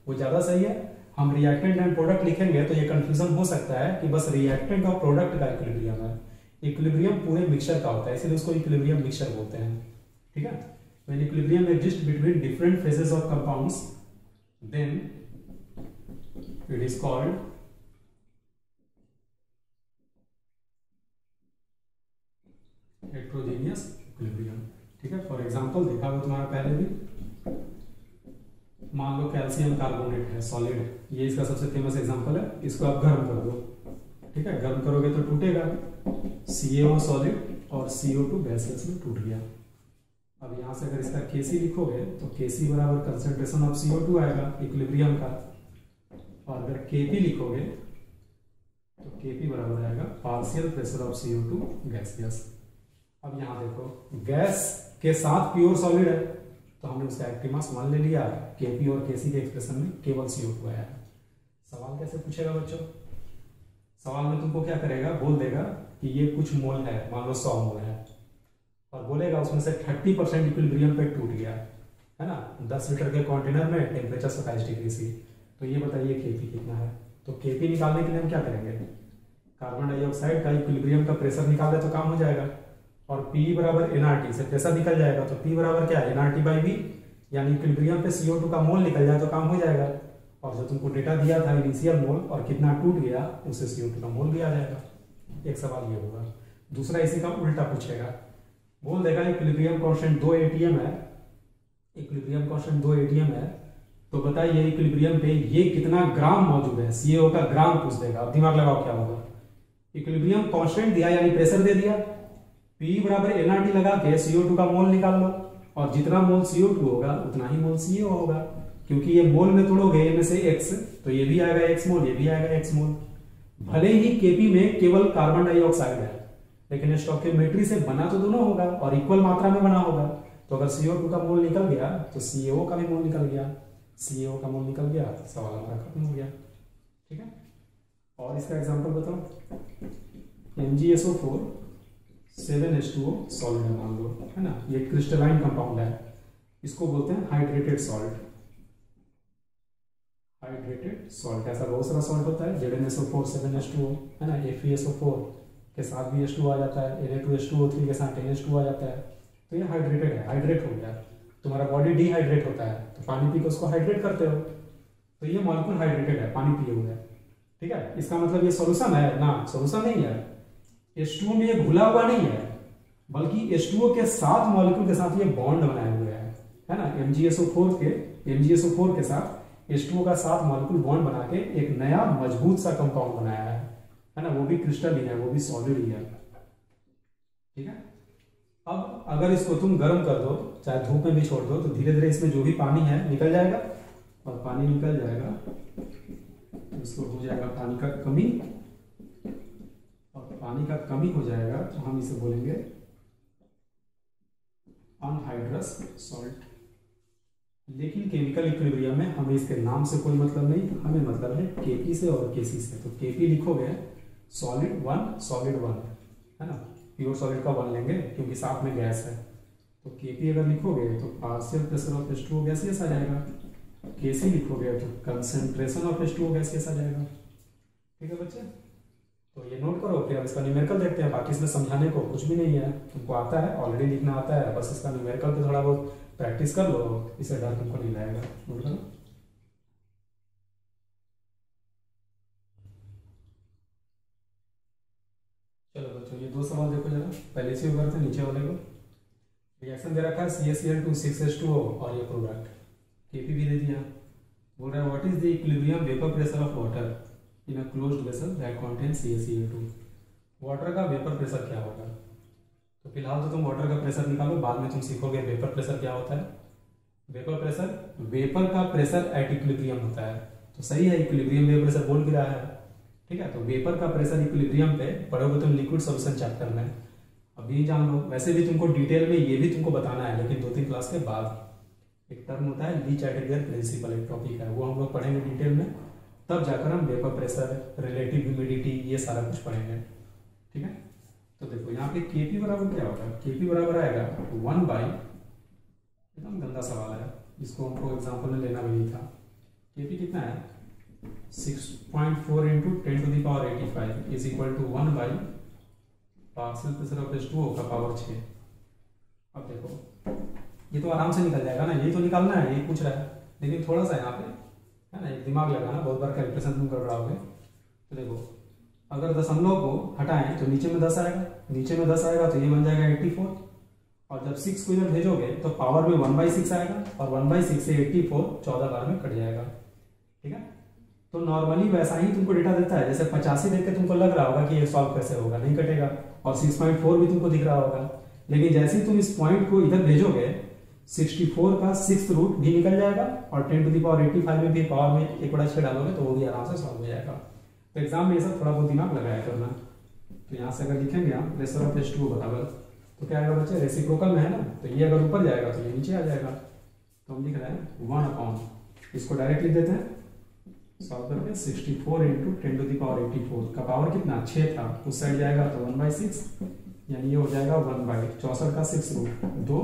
वो ज्यादा सही है। हम रिएक्टेंट एंड प्रोडक्ट लिखेंगे तो ये कंफ्यूजन हो सकता है कि बस रिएक्टेंट और प्रोडक्ट का इक्विलिब्रियम है। इक्विलिब्रियम पूरे मिक्सचर का होता है, इसलिए उसको इक्विलिब्रियम मिक्सचर बोलते हैं। ठीक है, when equilibrium exist between different phases of compounds then it is called heterogeneous equilibrium. ठीक है, फॉर एग्जांपल देखा हो तुम्हारा पहले भी, मान लो कैल्शियम कार्बोनेट है सॉलिड, ये इसका सबसे फेमस एग्जांपल है। इसको आप गर्म कर दो, ठीक है, गर्म करोगे तो टूटेगा, CaO सॉलिड और CO2 गैसेस में टूट गया। अब यहां से अगर इसका Kc लिखोगे तो Kc बराबर कंसंट्रेशन ऑफ CO2 आएगा इक्विलिब्रियम का, और अगर Kp लिखोगे तो Kp बराबर आएगा partial pressure of CO2 gaseous. अब यहां देखो गैस के साथ प्योर सॉलिड है तो हमने उसका एक्टिव मास 1 ले लिया, Kp और Kc के एक्सप्रेशन में केवल CO2 आया। सवाल कैसे पूछेगा बच्चों, सवाल में तुमको क्या करेगा, बोल देगा कि ये कुछ मोल है, मान लो 100 मोल है, और बोलेगा उसमें से 30% इक्विलिब्रियम पे टूट गया है ना, 10 लीटर के कंटेनर में टेम्परेचर 27 डिग्री सी। तो ये बताइए Kp कितना है। तो Kp निकालने के लिए हम क्या करेंगे, कार्बन डाइऑक्साइड का इक्विलिब्रियम का प्रेशर निकाल दे तो काम हो जाएगा, और P बराबर nRT से प्रेशर निकल जाएगा। तो P बराबर क्या है, nRT/V, यानी इक्विलिब्रियम पे CO2 का मोल निकल जाए तो काम हो जाएगा। और जो तुमको डेटा दिया था इनिशियल मोल और कितना टूट गया, उससे CO2 का मोल भी आ जाएगा। एक सवाल ये होगा। दूसरा इसी का उल्टा पूछेगा, बोल देगा इक्विलिब्रियम कांस्टेंट 2 atm है, इक्विलिब्रियम कांस्टेंट 2 atm है, तो बताइए इक्विलिब्रियम पे ये कितना ग्राम मौजूद है, CaO का ग्राम पूछ देगा। अब दिमाग लगाओ क्या होगा, इक्विलिब्रियम कांस्टेंट दिया यानी प्रेशर दे दिया, P बराबर nRT लगा के CO2 का मोल निकाल लो, और जितना मोल CO2 होगा उतना ही मोल CaO होगा, क्योंकि ये मोल में तोड़ोगे इनमें से x, तो ये भी आएगा x मोल, ये भी आएगा x मोल। भले ही Kp में केवल कार्बन डाइऑक्साइड है, लेकिन स्टोइकियोमेट्री से बना तो दोनों होगा और इक्वल मात्रा में बना होगा। तो अगर CO2 का मोल निकल गया तो CaO का भी मोल निकल गया, CaO का मोल निकल गया, सवाल हमारा खत्म हो गया। ठीक है, और इसका एग्जांपल बताओ, MgSO4 7H2O सॉलिड है मान लो, है ना, ये क्रिस्टलाइन कंपाउंड है, इसको बोलते हैं हाइड्रेटेड सॉल्ट। हाइड्रेटेड सॉल्ट, ऐसा बहुत सारा सॉल्ट होता है, ZnSO4 7H2O है ना, FeSO4 के साथ भी H2 आ जाता है, Na2H2O3 के साथ NH2 आ जाता है, तो ये हाइड्रेटेड है, हाइड्रेट हो गया। तुम्हारा बॉडी डिहाइड्रेट होता है तो पानी पी के उसको हाइड्रेट करते हो, तो ये मॉलिक्यूल हाइड्रेटेड है, पानी पिए हुए। ठीक है, इसका मतलब ये सॉल्यूशन है ना, सॉल्यूशन नहीं है। H2O में ये घुला हुआ नहीं है, बल्कि H2O के साथ मॉलिक्यूल के साथ ये बॉन्ड बनाए हुए है ना, MgSO4 के साथ H2O का साथ मॉलिक्यूल बॉन्ड बना के एक नया मजबूत सा कंपाउंड बनाया है ना, वो भी क्रिस्टल ही है, वो भी सॉलिड ही है। ठीक है, अब अगर इसको तुम गर्म कर दो, चाहे धूप में भी छोड़ दो, तो धीरे धीरे इसमें जो भी पानी है निकल जाएगा, और पानी निकल जाएगा तो इसको हो जाएगा पानी का कमी, और पानी का कमी हो जाएगा तो हम इसे बोलेंगे अनहाइड्रस सॉल्ट। लेकिन केमिकल इक्विलिब्रियम में हमें इसके नाम से कोई मतलब नहीं, हमें मतलब है Kp से और Kc से। तो Kp लिखोगे सॉलिड 1 है ना, प्योर सॉलिड का 1 लेंगे क्योंकि साथ में गैस है। तो Kp अगर लिखोगे तो partial pressure of H2O gaseous आ जाएगा, Kc लिखोगे तो कंसंट्रेशन ऑफ H2O गैसियस आ जाएगा। ठीक है बच्चे, तो ये नोट करो। फिर अब इसका न्यूमेरिकल देखते हैं। बाकी इसमें समझाने को कुछ भी नहीं है, तुमको आता है, ऑलरेडी लिखना आता है, बस इसका न्यूमेरिकल पे थोड़ा बहुत प्रैक्टिस कर लो, इसे डर तुमको नहीं लगेगा। नोट करो। चलो बच्चों, ये 2 सवाल देखो जरा, पहले से करते हैं नीचे वाले को। रिएक्शन दे रखा है CaCl2 6H2O और ये प्रोडक्ट Kp भी दे दिया। बोल रहा है what is the equilibrium vapour pressure of water in a closed vessel that contains CaCl2। Water का वेपर प्रेशर क्या होगा? तो फिलहाल तो तुम वाटर का प्रेशर निकालो, बाद में तुम सीखोगे वेपर प्रेशर क्या होता है। वेपर प्रेशर, वेपर का प्रेशर एट इक्विलिब्रियम होता है। तो सही है, इक्विलिब्रियम वेपर प्रेशर बोल भी रहा है। ठीक है, तो वेपर का प्रेशर इक्विलिब्रियम पे पढ़ोगे तुम लिक्विड सॉल्यूशन चैप्टर में, अभी जान लो। वैसे भी तुमको डिटेल में ये भी तुमको बताना है, लेकिन 2-3 क्लास के बाद। एक टर्म होता है ली चाइटेगर प्रिंसिपल, एक टॉपिक है, वो हम लोग पढ़ेंगे डिटेल में, तब जाकर हम वेपर प्रेशर, रिलेटिव ह्यूमिडिटी, ये सारा कुछ पढ़ेंगे। ठीक है, तो देखो यहाँ पे Kp बराबर क्या होगा? Kp बराबर आएगा 1/, एकदम गंदा सवाल है, इसको हमको एग्जाम्पल में लेना भी नहीं था। Kp कितना है? 6.4 × 10⁻85 is equal to 1/, partial pressure of H2O का पावर 6। अब देखो ये तो आराम से निकल जाएगा ना, यही तो निकालना है, यही पूछ रहा है, लेकिन थोड़ा सा यहाँ पे है ना, एक दिमाग लगाना, बहुत बार कैलकुलेशन तुम गड़बड़ाओगे। तो देखो अगर दशमलव को हटाएं तो नीचे में 10 आएगा, नीचे में 10 आएगा तो ये बन जाएगा 84, और जब 6 को इधर भेजोगे तो पावर में 1/6 आएगा, और 1/6 से 84 14 बार में कट जाएगा। ठीक है, तो नॉर्मली वैसा ही तुमको डेटा देता है, जैसे 85 देख के तुमको लग रहा होगा कि ये सॉल्व कैसे होगा, नहीं कटेगा, और 6.4 भी तुमको दिख रहा होगा, लेकिन जैसे ही तुम इस पॉइंट को इधर भेजोगे 64 का 6th रूट भी निकल जाएगा, और 10⁻85 में भी पावर में 1/6 डालोगे तो वो भी आराम से सॉल्व हो जाएगा। तो एग्जाम में ये सब थोड़ा बहुत दिमाग लगाया करना। तो यहाँ से अगर लिखेंगे हम प्रेशर ऑफ H2O बराबर, तो क्या आएगा बच्चे? रेसिप्रोकल में है ना, तो ये अगर ऊपर जाएगा तो ये नीचे आ जाएगा। तो हम लिख रहे हैं 1/, इसको डायरेक्ट लिख देते हैं सॉल्व करके, 64 × 10⁻84 का पावर कितना? 6 था, उस साइड जाएगा तो 1/6, यानी ये हो जाएगा 1/, 64 का 6th रूट 2,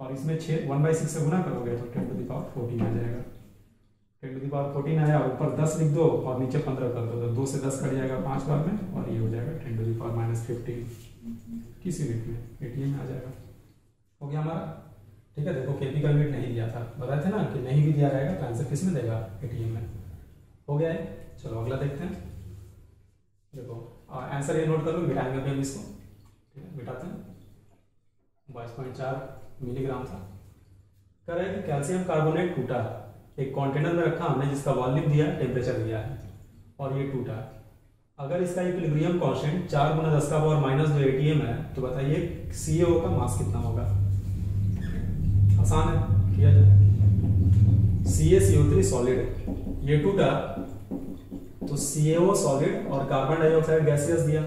और इसमें 1/6 से गुना करोगे तो 10⁻14 आ जाएगा। 10⁻14 आया, ऊपर 10 लिख दो और नीचे 15 कर दो, तो 2 से 10 कट जाएगा 5 बार में, और ये हो जाएगा 10⁻−15 किस यूनिट में? ATM में आ जाएगा। हो गया हमारा। ठीक है, देखो Kp का यूनिट नहीं दिया था, बताए थे ना कि नहीं भी दिया रहेगा तो आंसर किस में देगा? ATM में। हो गया है, चलो अगला देखते हैं। देखो आंसर ये नोट कर लो, मिटाएंगे भी हम इसको। ठीक है, मिटाते हैं। 22.4 मिलीग्राम था। कह रहा है कि कैल्शियम कार्बोनेट टूटा, एक कंटेनर में रखा हमने जिसका वॉल्यूम दिया, टेम्परेचर दिया है, और ये टूटा। अगर इसका इक्विलिब्रियम कांस्टेंट 4 × 10⁻−2 ATM है, तो बताइए CaO का मास कितना होगा? आसान है, किया जाए। CaCO3 सॉलिड, ये टूटा तो CaO सॉलिड और कार्बन डाइऑक्साइड गैसियस दिया।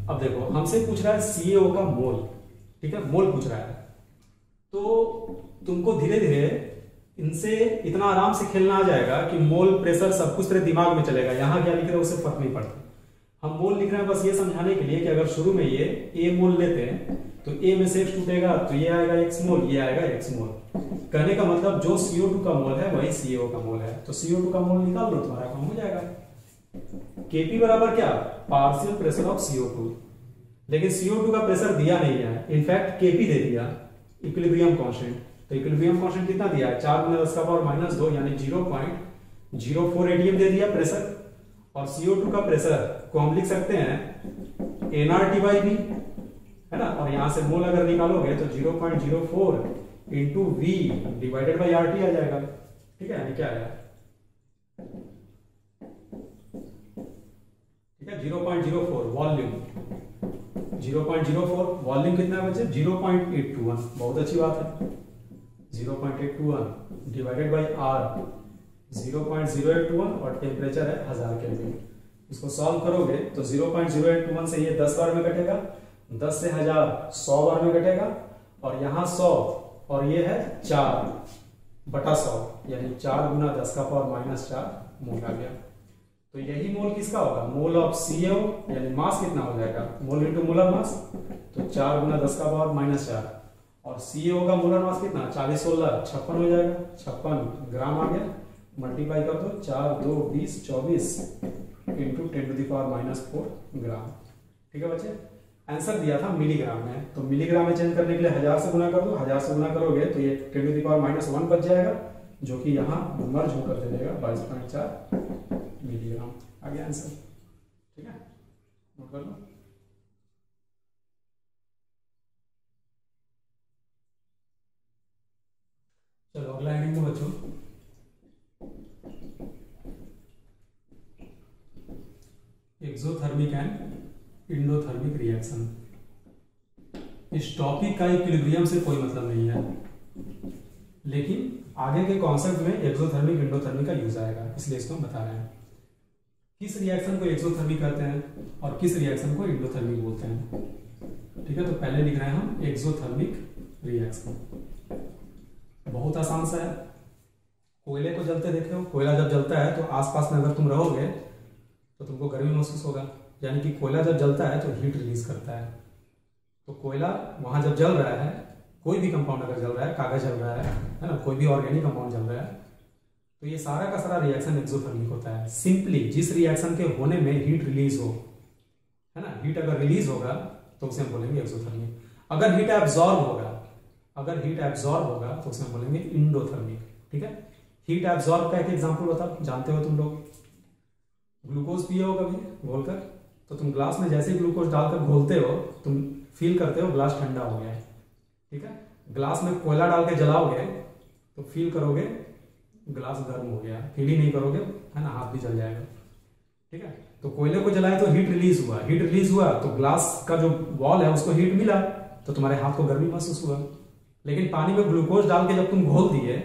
अब देखो हमसे पूछ रहा है CaO का मोल, ठीक है, मोल पूछ रहा है, तो तुमको धीरे धीरे इनसे इतना आराम से खेलना आ जाएगा कि मोल, प्रेशर सब कुछ तेरे दिमाग में चलेगा। यहाँ क्या लिख रहे हैं उससे फर्क नहीं पड़ता, हम मोल लिख रहे हैं बस ये समझाने के लिए कि अगर शुरू में ये A मोल लेते हैं तो A में से X टूटेगा तो ये आएगा X मोल, ये आएगा X मोल। कहने का मतलब जो CO2 का मोल है वही CaO का मोल है, तो CO2 का मोल निकाल लो, तुम्हारा काम हो जाएगा। Kp बराबर क्या? पार्शियल प्रेशर ऑफ CO2, लेकिन CO2 का प्रेशर दिया नहीं है, इनफैक्ट Kp दे दिया, इक्विलिब्रियम कांस्टेंट। तो इक्विलिब्रियम कांस्टेंट कितना दिया है? 4 × 10⁻−2 यानी 0.04 ATM दे दिया प्रेशर, और CO2 का प्रेशर को हम लिख सकते हैं nRT/V, है ना, और यहां से मोल अगर निकालोगे तो 0.04 × V/RT आ जाएगा। ठीक है, यानी क्या आया? ठीक है, 0.04 वॉल्यूम, 0.04 वॉल्यूम कितना है बच्चे? 0.821, बहुत अच्छी बात है। 0.821 / R 0.0821, और टेम्परेचर है 1000 केल्विन। इसको सॉल्व करोगे तो 0.0821 से ये 10 बार में कटेगा, 10 से 1000 100 बार में कटेगा, और यहाँ 100 और ये है 4/100, यानी 4 गुना 10 का पावर -4 मोल आ गया। तो यही मोल किसका होगा, मोल ऑफ CaO, यानी मास कितना हो जाएगा, मोल इंटू मोलर मास, तो 4 गुना 10 का पावर -4, और CaO का मोलर मास कितना 40 16 56 हो जाएगा, 56 ग्राम आ गया। मल्टीप्लाई कर दो, 4 2 20 24 इंटू 10⁻⁻4 ग्राम। ठीक है बच्चे, आंसर दिया था मिलीग्राम में, तो मिलीग्राम में चेंज करने के लिए 1000 से गुना कर दो, 1000 से गुना करोगे तो ये 10⁻⁻1 बच जाएगा, जो कि यहाँ मर्ज होकर दे देगा 22.4 मिलीग्राम। आ गया आंसर। ठीक है, नोट कर लो। चलो अगला हेडिंग में बच्चों, एक्सोथर्मिक एंड इंडोथर्मिक रिएक्शन। इस टॉपिक का इक्विलिब्रियम से कोई मतलब नहीं है, लेकिन आगे के कॉन्सेप्ट में एक्सोथर्मिक इंडोथर्मिक का यूज आएगा, इसलिए इसको हम बता रहे हैं। किस रिएक्शन को एक्सोथर्मिक कहते हैं और किस रिएक्शन को इंडोथर्मिक बोलते हैं। ठीक है, तो पहले लिख रहे हैं हम एक्सोथर्मिक रिएक्शन। बहुत आसान सा है। कोयले को जलते देखे हो, कोयला जब जलता है तो आसपास में अगर तुम रहोगे तो तुमको गर्मी महसूस होगा, यानी कि कोयला जब जलता है तो हीट रिलीज करता है। तो कोयला वहां जब जल रहा है, कोई भी कंपाउंड अगर जल रहा है, कागज जल रहा है ना, कोई भी ऑर्गेनिक कंपाउंड जल रहा है, तो ये सारा का सारा रिएक्शन एक्सोथर्मिक होता है। सिंपली जिस रिएक्शन के होने में हीट रिलीज हो, है ना, हीट अगर रिलीज होगा तो उसे हम बोलेंगे एक्सोथर्मिक। अगर हीट एब्जॉर्ब होगा, तो उसे हम बोलेंगे इंडोथर्मिक। ठीक है, हीट एब्जॉर्ब का एक एग्जांपल बताओ, जानते हो तुम लोग, ग्लूकोज पिए हो कभी घोलकर, तो तुम ग्लास में जैसे ग्लूकोज डालकर घोलते हो, तुम फील करते हो ग्लास ठंडा हो गया है। ठीक है, ग्लास में कोयला डाल के जलाओगे तो फील करोगे ग्लास गर्म हो गया, फील ही नहीं करोगे, है ना, हाथ भी जल जाएगा। ठीक है, तो कोयले को जलाए तो हीट रिलीज हुआ तो ग्लास का जो वॉल है उसको हीट मिला, तो तुम्हारे हाथ को गर्मी महसूस हुआ। लेकिन पानी में ग्लूकोज डाल के जब तुम घोल दिए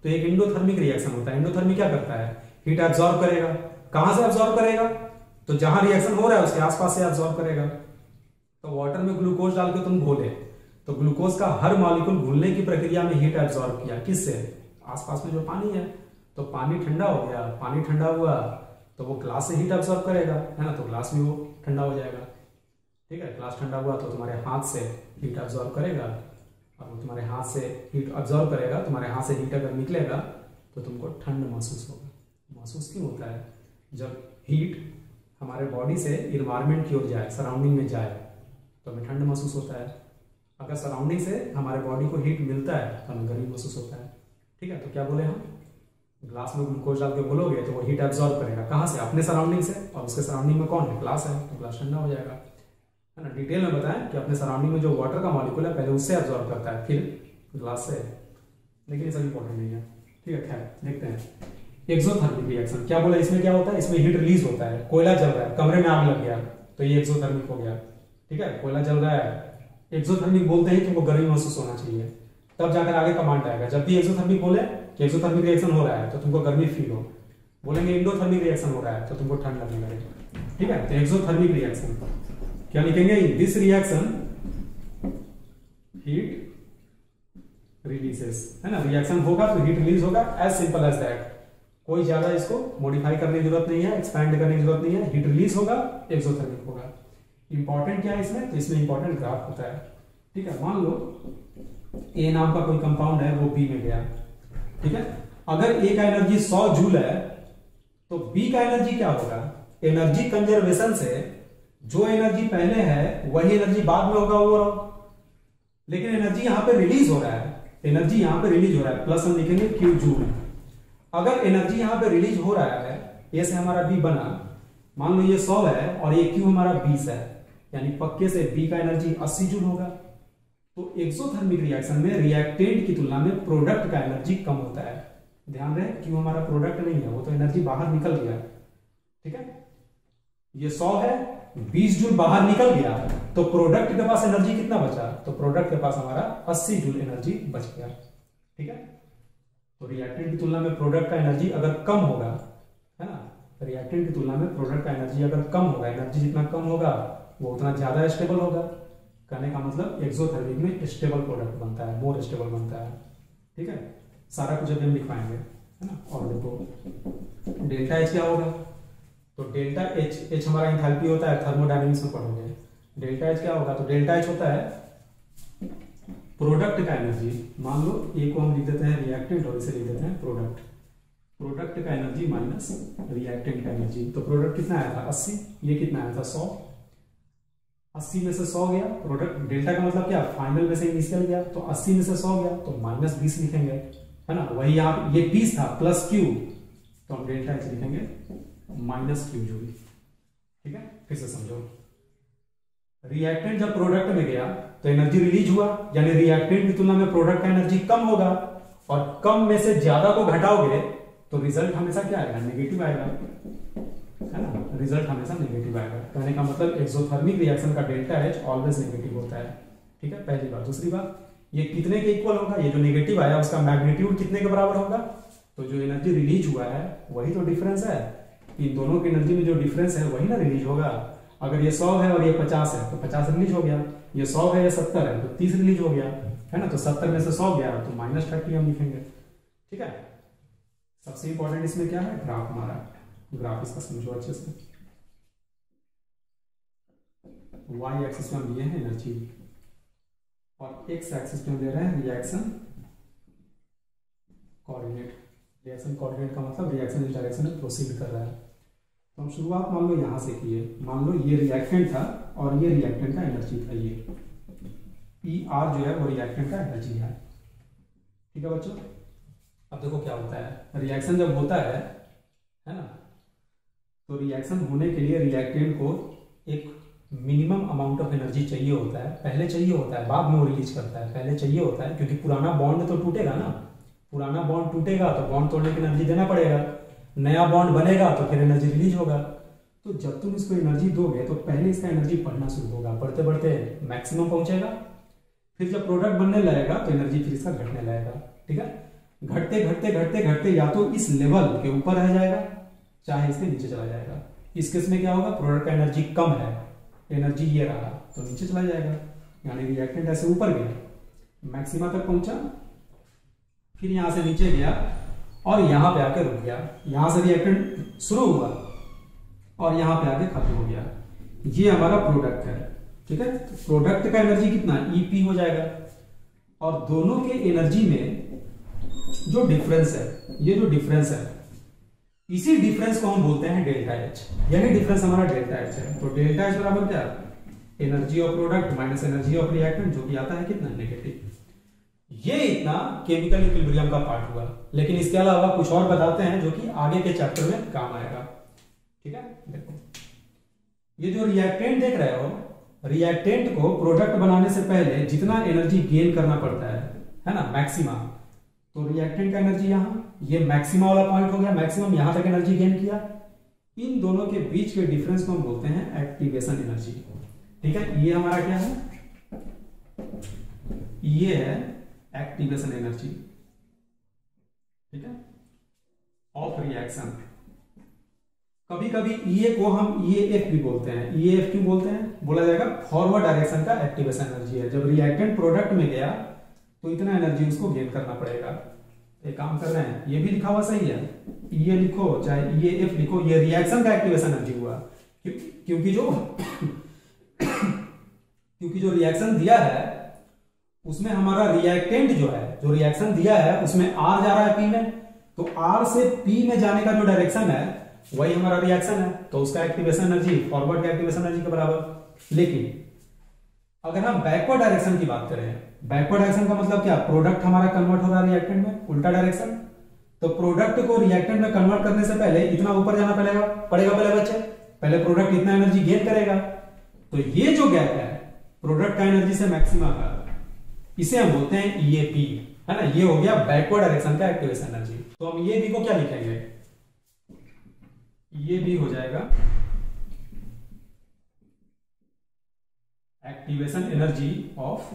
तो एक इंडोथर्मिक रिएक्शन होता है। इंडोथर्मिक क्या करता है, हीट एब्जॉर्ब करेगा। कहां से एब्जॉर्ब करेगा, तो जहां रिएक्शन हो रहा है उसके आसपास से एब्जॉर्ब करेगा। तो वाटर में ग्लूकोज डाल के तुम घोले तो ग्लूकोज का हर मॉलिक्यूल घुलने की प्रक्रिया में हीट एब्जॉर्ब किया, किससे, आसपास में जो पानी है। तो पानी ठंडा हो गया, पानी ठंडा हुआ तो वो ग्लास से हीट एब्जॉर्ब करेगा, है ना, तो ग्लास में वो ठंडा हो जाएगा। ठीक है, ग्लास ठंडा हुआ तो तुम्हारे हाथ से हीट एब्जॉर्ब करेगा, और वो तुम्हारे हाथ से हीट एब्जॉर्ब करेगा, तुम्हारे हाथ से हीट अगर निकलेगा तो तुमको ठंड महसूस होगा। महसूस क्यों होता है, जब हीट हमारे बॉडी से इन्वायरमेंट की ओर जाए, सराउंडिंग में जाए, तो हमें ठंड महसूस होता है। अगर सराउंडिंग से हमारे बॉडी को हीट मिलता है तो हमें गर्मी महसूस होता है। ठीक है, तो क्या बोले हम, ग्लास में ग्लूकोज डाल के बोलोगे तो वो हीट एब्जॉर्ब करेगा, कहाँ से, अपने सराउंडिंग से, और उसके सराउंडिंग में कौन है, ग्लास है, तो ग्लास ठंडा हो जाएगा, है ना। डिटेल में बताएं कि अपने सराउंडिंग में जो वाटर का मॉलिक्यूल है पहले उससे एब्जॉर्ब करता है, फिर ग्लास से, लेकिन ये सब इंपॉर्टेंट नहीं है। ठीक है, खैर देखते हैं एक्सोथर्मिक रिएक्शन। क्या बोला, इसमें क्या होता है, इसमें हीट रिलीज होता है। कोयला जल रहा है, कमरे में आग लग गया तो ये एक्सोथर्मिक हो गया। ठीक है, कोयला जल रहा है, एक्सोथर्मिक बोलते ही तुमको गर्मी महसूस होना चाहिए, तब जाकर आगे कमांड आएगा। जब भी एक्सोथर्मिक बोले कि एक्सोथर्मिक रिएक्शन हो रहा है तो तुमको गर्मी फील हो, बोलेंगे इंडोथर्मिक रिएक्शन हो रहा है तो तुमको ठंड लगने लगेगा। ठीक है, तो एक्सोथर्मिक रिएक्शन क्या लिखेंगे, in this reaction heat releases, है ना, रिएक्शन होगा तो हीट रिलीज होगा, एज सिंपल एज दैट। कोई ज्यादा इसको मॉडिफाई करने की जरूरत नहीं है, एक्सपैंड करने की जरूरत नहीं है, हीट रिलीज होगा, एक्सोथर्मिक होगा। इंपॉर्टेंट क्या है इसमें, तो इसमें इंपॉर्टेंट ग्राफ होता है। ठीक है, मान लो ए नाम का कोई कंपाउंड है, वो बी में गया। ठीक है, अगर ए का एनर्जी 100 जूल है तो बी का एनर्जी क्या होगा, एनर्जी कंजर्वेशन से जो एनर्जी पहले है वही एनर्जी बाद में होगा ओवरऑल, लेकिन एनर्जी यहां पे रिलीज हो रहा है, एनर्जी यहां पे रिलीज हो रहा है, प्लस हम लिखेंगे क्यू जूल। अगर एनर्जी यहां पे रिलीज हो रहा है, ए से हमारा बी बना, मान लो ये 100 है और ये क्यू हमारा 20 है, यानी पक्के से बी का एनर्जी 80 जूल होगा। तो एक्सोथर्मिक रिएक्शन में रिएक्टेंट की तुलना में प्रोडक्ट का एनर्जी कम होता है। ध्यान रहे, क्यों हमारा प्रोडक्ट नहीं है, वो तो एनर्जी बाहर निकल गया। ठीक है, ये 100 है, 20 जूल बाहर निकल गया, तो प्रोडक्ट के पास एनर्जी कितना बचा, तो प्रोडक्ट के पास हमारा 80 जूल एनर्जी बच गया। ठीक है, तो रिएक्टेंट की तुलना में प्रोडक्ट का एनर्जी अगर कम होगा, है ना, रिएक्टेंट की तुलना में प्रोडक्ट का एनर्जी अगर कम होगा, एनर्जी जितना कम होगा वो उतना ज्यादा स्टेबल होगा। कहने का मतलब एक्सोथर्मिक में स्टेबल प्रोडक्ट बनता है, मोर स्टेबल बनता है। ठीक है, सारा कुछ अभी हम लिखवाएंगे, है ना। और देखो डेल्टा एच क्या होगा, तो डेल्टा एच, एच हमारा एंथैल्पी होता है, थर्मोडायनेमिक्स में पढ़ोगे। डेल्टा एच क्या होगा, तो डेल्टा एच होता है प्रोडक्ट का एनर्जी। मान लो ए को हम लिख देते हैं रिएक्टेंट और इसे लिख देते हैं प्रोडक्ट। प्रोडक्ट का एनर्जी माइनस रिएक्टेंट का एनर्जी। तो प्रोडक्ट कितना आया था 80, ये कितना आया था 100। 80 में से 100 गया, प्रोडक्ट डेल्टा का मतलब क्या, फाइनल में से इनिशियल गया, तो 80 में से 100 गया तो माइनस 20 लिखेंगे, है ना। वही यहाँ ये 20 था प्लस क्यू, तो हम डेल्टा एच लिखेंगे माइनस क्यू जूल। ठीक है, फिर से समझो। रिएक्टेंट जब प्रोडक्ट में गया तो एनर्जी रिलीज हुआ, यानी रिएक्टेंट की तुलना में प्रोडक्ट का एनर्जी कम होगा, और कम में से ज्यादा को घटाओगे तो रिजल्ट हमेशा क्या आएगा, नेगेटिव आएगा, है ना। रिजल्ट हमेशा नेगेटिव आएगा। कहने का मतलब एक्सोथर्मिक रिएक्शन का डेल्टा एच ऑलवेज नेगेटिव होता है। ठीक है, पहली बात। दूसरी बात, ये कितने के इक्वल होगा, ये जो नेगेटिव आया उसका मैग्नीट्यूड कितने के बराबर होगा, तो जो एनर्जी रिलीज हुआ है वही तो डिफरेंस है। इन दोनों की एनर्जी में जो डिफरेंस है वही ना रिलीज होगा। अगर ये 100 है और ये 50 है तो 50 रिलीज हो गया, ये 100 है ये 70 है तो 30 रिलीज हो गया, है ना। तो 70 में से 100 गया तो -30 हम लिखेंगे। ठीक है, सबसे इंपॉर्टेंट इसमें क्या है, ग्राफ हमारा। ग्राफ इसका समझो अच्छे से। y एक्सिस में हम लिए हैं एनर्जी और x एक्सिस में ले रहे हैं रिएक्शन कोऑर्डिनेट। रिएक्शन कोऑर्डिनेट का मतलब रिएक्शन इस डायरेक्शन में प्रोसीड कर रहा है। तो हम शुरुआत मान लो यहां से किए, मान लो ये रिएक्टेंट था और ये रिएक्टेंट का एनर्जी था, ये ER जो है वो रिएक्टेंट का एनर्जी है। ठीक है बच्चों, अब देखो क्या होता है, रिएक्शन जब होता है ना, तो रिएक्शन होने के लिए रिएक्टेंट को एक मिनिमम अमाउंट ऑफ एनर्जी चाहिए होता है। पहले चाहिए होता है, बाद में वो रिलीज करता है। पहले चाहिए होता है क्योंकि पुराना बॉन्ड तो टूटेगा ना, पुराना बॉन्ड टूटेगा तो बॉन्ड तोड़ने की एनर्जी देना पड़ेगा, नया बॉन्ड बनेगा तो फिर एनर्जी रिलीज होगा। तो जब तुम इसको एनर्जी दोगे तो पहले इसका एनर्जी बढ़ना शुरू होगा, बढ़ते बढ़ते मैक्सिमम पहुंचेगा, फिर जब प्रोडक्ट बनने लगेगा तो एनर्जी फिर इसका घटने लगेगा। ठीक है, घटते घटते घटते घटते या तो इस लेवल के ऊपर रह जाएगा चाहे इसके नीचे चला जाएगा। इस केस में क्या होगा, प्रोडक्ट का एनर्जी कम है, एनर्जी ये रहा तो नीचे चला जाएगा, यानी रिएक्टेंट ऐसे ऊपर गया, मैक्सिमा तक पहुंचा, फिर यहां से नीचे गया और यहां पे आके रुक गया। यहां से रिएक्टेंट शुरू हुआ और यहां पे आके खत्म हो गया। ये हमारा प्रोडक्ट है। ठीक है, तो प्रोडक्ट का एनर्जी कितना, EP हो जाएगा, और दोनों के एनर्जी में जो डिफरेंस है, ये जो डिफरेंस है, इसी डिफरेंस को हम बोलते हैं डेल्टा एच, यानी डिफरेंस हमारा डेल्टा एच है। तो डेल्टा एच बराबर क्या, energy of product minus energy of reactant, जो कि आता है कितना, नेगेटिव। ये इतना केमिकल इक्विलिब्रियम का पार्ट हुआ, लेकिन इसके अलावा कुछ और बताते हैं जो कि आगे के चैप्टर में काम आएगा। ठीक है, देखो ये जो रिएक्टेंट देख रहे हो, रिएक्टेंट को प्रोडक्ट बनाने से पहले जितना एनर्जी गेन करना पड़ता है ना, मैक्सिमा, तो रिएक्टेंट का एनर्जी यहां, ये मैक्सिमा वाला पॉइंट हो गया, मैक्सिमम यहां तक एनर्जी गेन किया। इन दोनों के बीच के डिफरेंस को हम बोलते हैं एक्टिवेशन एनर्जी। ठीक है, ये हमारा क्या है, ये है एक्टिवेशन एनर्जी। ठीक है, ऑफ रिएक्शन। कभी कभी EA को हम EAF भी बोलते हैं। EAF क्यों बोलते हैं, बोला जाएगा फॉरवर्ड डायरेक्शन का एक्टिवेशन एनर्जी है। जब रिएक्टेंट प्रोडक्ट में गया तो इतना एनर्जी उसको गेन करना पड़ेगा। एक काम कर रहे हैं, ये भी लिखा हुआ सही है, ये लिखो चाहे EAF लिखो, ये रिएक्शन का एक्टिवेशन एनर्जी हुआ, क्योंकि जो रिएक्शन दिया है उसमें हमारा रिएक्टेंट जो है, जो रिएक्शन दिया है उसमें R जा रहा है P में, तो R से P में जाने का जो डायरेक्शन है वही हमारा रिएक्शन है, तो उसका एक्टिवेशन एनर्जी फॉरवर्ड का एक्टिवेशन एनर्जी के बराबर। लेकिन अगर हम बैकवर्ड डायरेक्शन की बात करें, बैकवर्ड डायरेक्शन का मतलब क्या, प्रोडक्ट हमारा कन्वर्ट हो रहा है रिएक्टेंट में, उल्टा डायरेक्शन, तो प्रोडक्ट को रिएक्टेंट में कन्वर्ट करने से पहले इतना ऊपर जाना पड़ेगा पहले बच्चे, पहले प्रोडक्ट इतना एनर्जी गेन करेगा। तो ये जो गैप है प्रोडक्ट का एनर्जी से मैक्सिमा का, इसे हम बोलते हैं EAP, है ना। ये हो गया बैकवर्ड डायरेक्शन का एक्टिवेशन एनर्जी। तो हम ये भी को क्या लिखेंगे, ये भी हो जाएगा activation energy of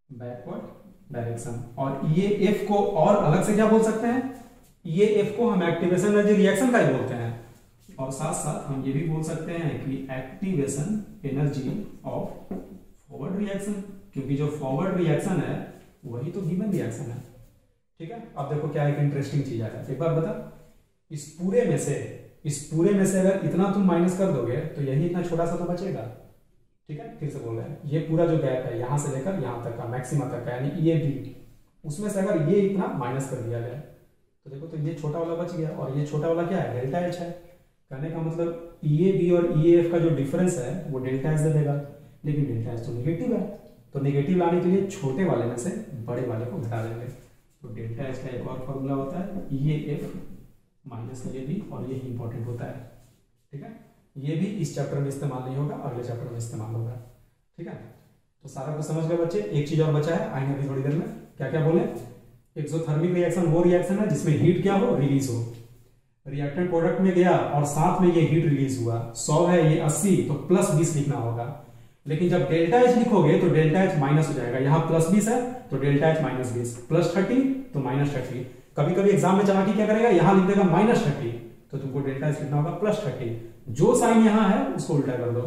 backward direction. और EAF को और अलग से क्या बोल सकते हैं, EAF को हम एक्टिवेशन एनर्जी रिएक्शन का ही बोलते हैं, और साथ साथ हम ये भी बोल सकते हैं कि activation energy of forward reaction, क्योंकि जो फॉरवर्ड रिएक्शन है वही तो गिवन रिएक्शन है। ठीक है, अब देखो क्या एक इंटरेस्टिंग चीज है, एक बार बता, इस पूरे में से अगर इतना तुम माइनस कर दोगे तो यही इतना छोटा सा तो बचेगा। ठीक है, फिर से बोल रहे हैं, ये पूरा जो गैप है यहां से लेकर यहां तक का मैक्सिमा तक का, यानी EAB, उसमें से अगर ये इतना माइनस कर दिया गया तो देखो, तो ये छोटा वाला बच गया, और ये छोटा वाला क्या है, डेल्टा H है। कहने का मतलब EAB और EAF का जो डिफरेंस है वो डेल्टा H दे देगा, लेकिन डेल्टा H तो निगेटिव है, तो निगेटिव लाने के लिए छोटे वाले में से बड़े वाले को घटा देंगे। तो डेल्टा H का एक और फॉर्मूला होता है EAF माइनस EAB, और ये इंपॉर्टेंट होता है। ठीक है, ये भी इस चैप्टर में इस्तेमाल नहीं होगा, अगले चैप्टर में इस्तेमाल होगा। ठीक है, तो सारा कुछ समझ गए बच्चे। एक चीज और बचा है, आएंगे अभी थोड़ी देर में। क्या क्या बोले, एक्सोथर्मिक रिएक्शन वो रिएक्शन है जिसमें हीट क्या हो, रिलीज हो। रिएक्टेंट प्रोडक्ट में गया और साथ में ये हीट रिलीज हुआ, 100 है ये 80, तो प्लस 20 लिखना होगा। लेकिन जब डेल्टा H लिखोगे तो डेल्टा H माइनस हो जाएगा, यहाँ प्लस 20 है तो डेल्टा H माइनस 20, प्लस 30 तो माइनस 30। कभी कभी एग्जाम में चालाकी क्या करेगा, यहाँ लिख देगा माइनस 30, तो तुमको डेल्टा H लिखना होगा प्लस 30। जो साइन यहाँ है उसको उल्टा कर दो,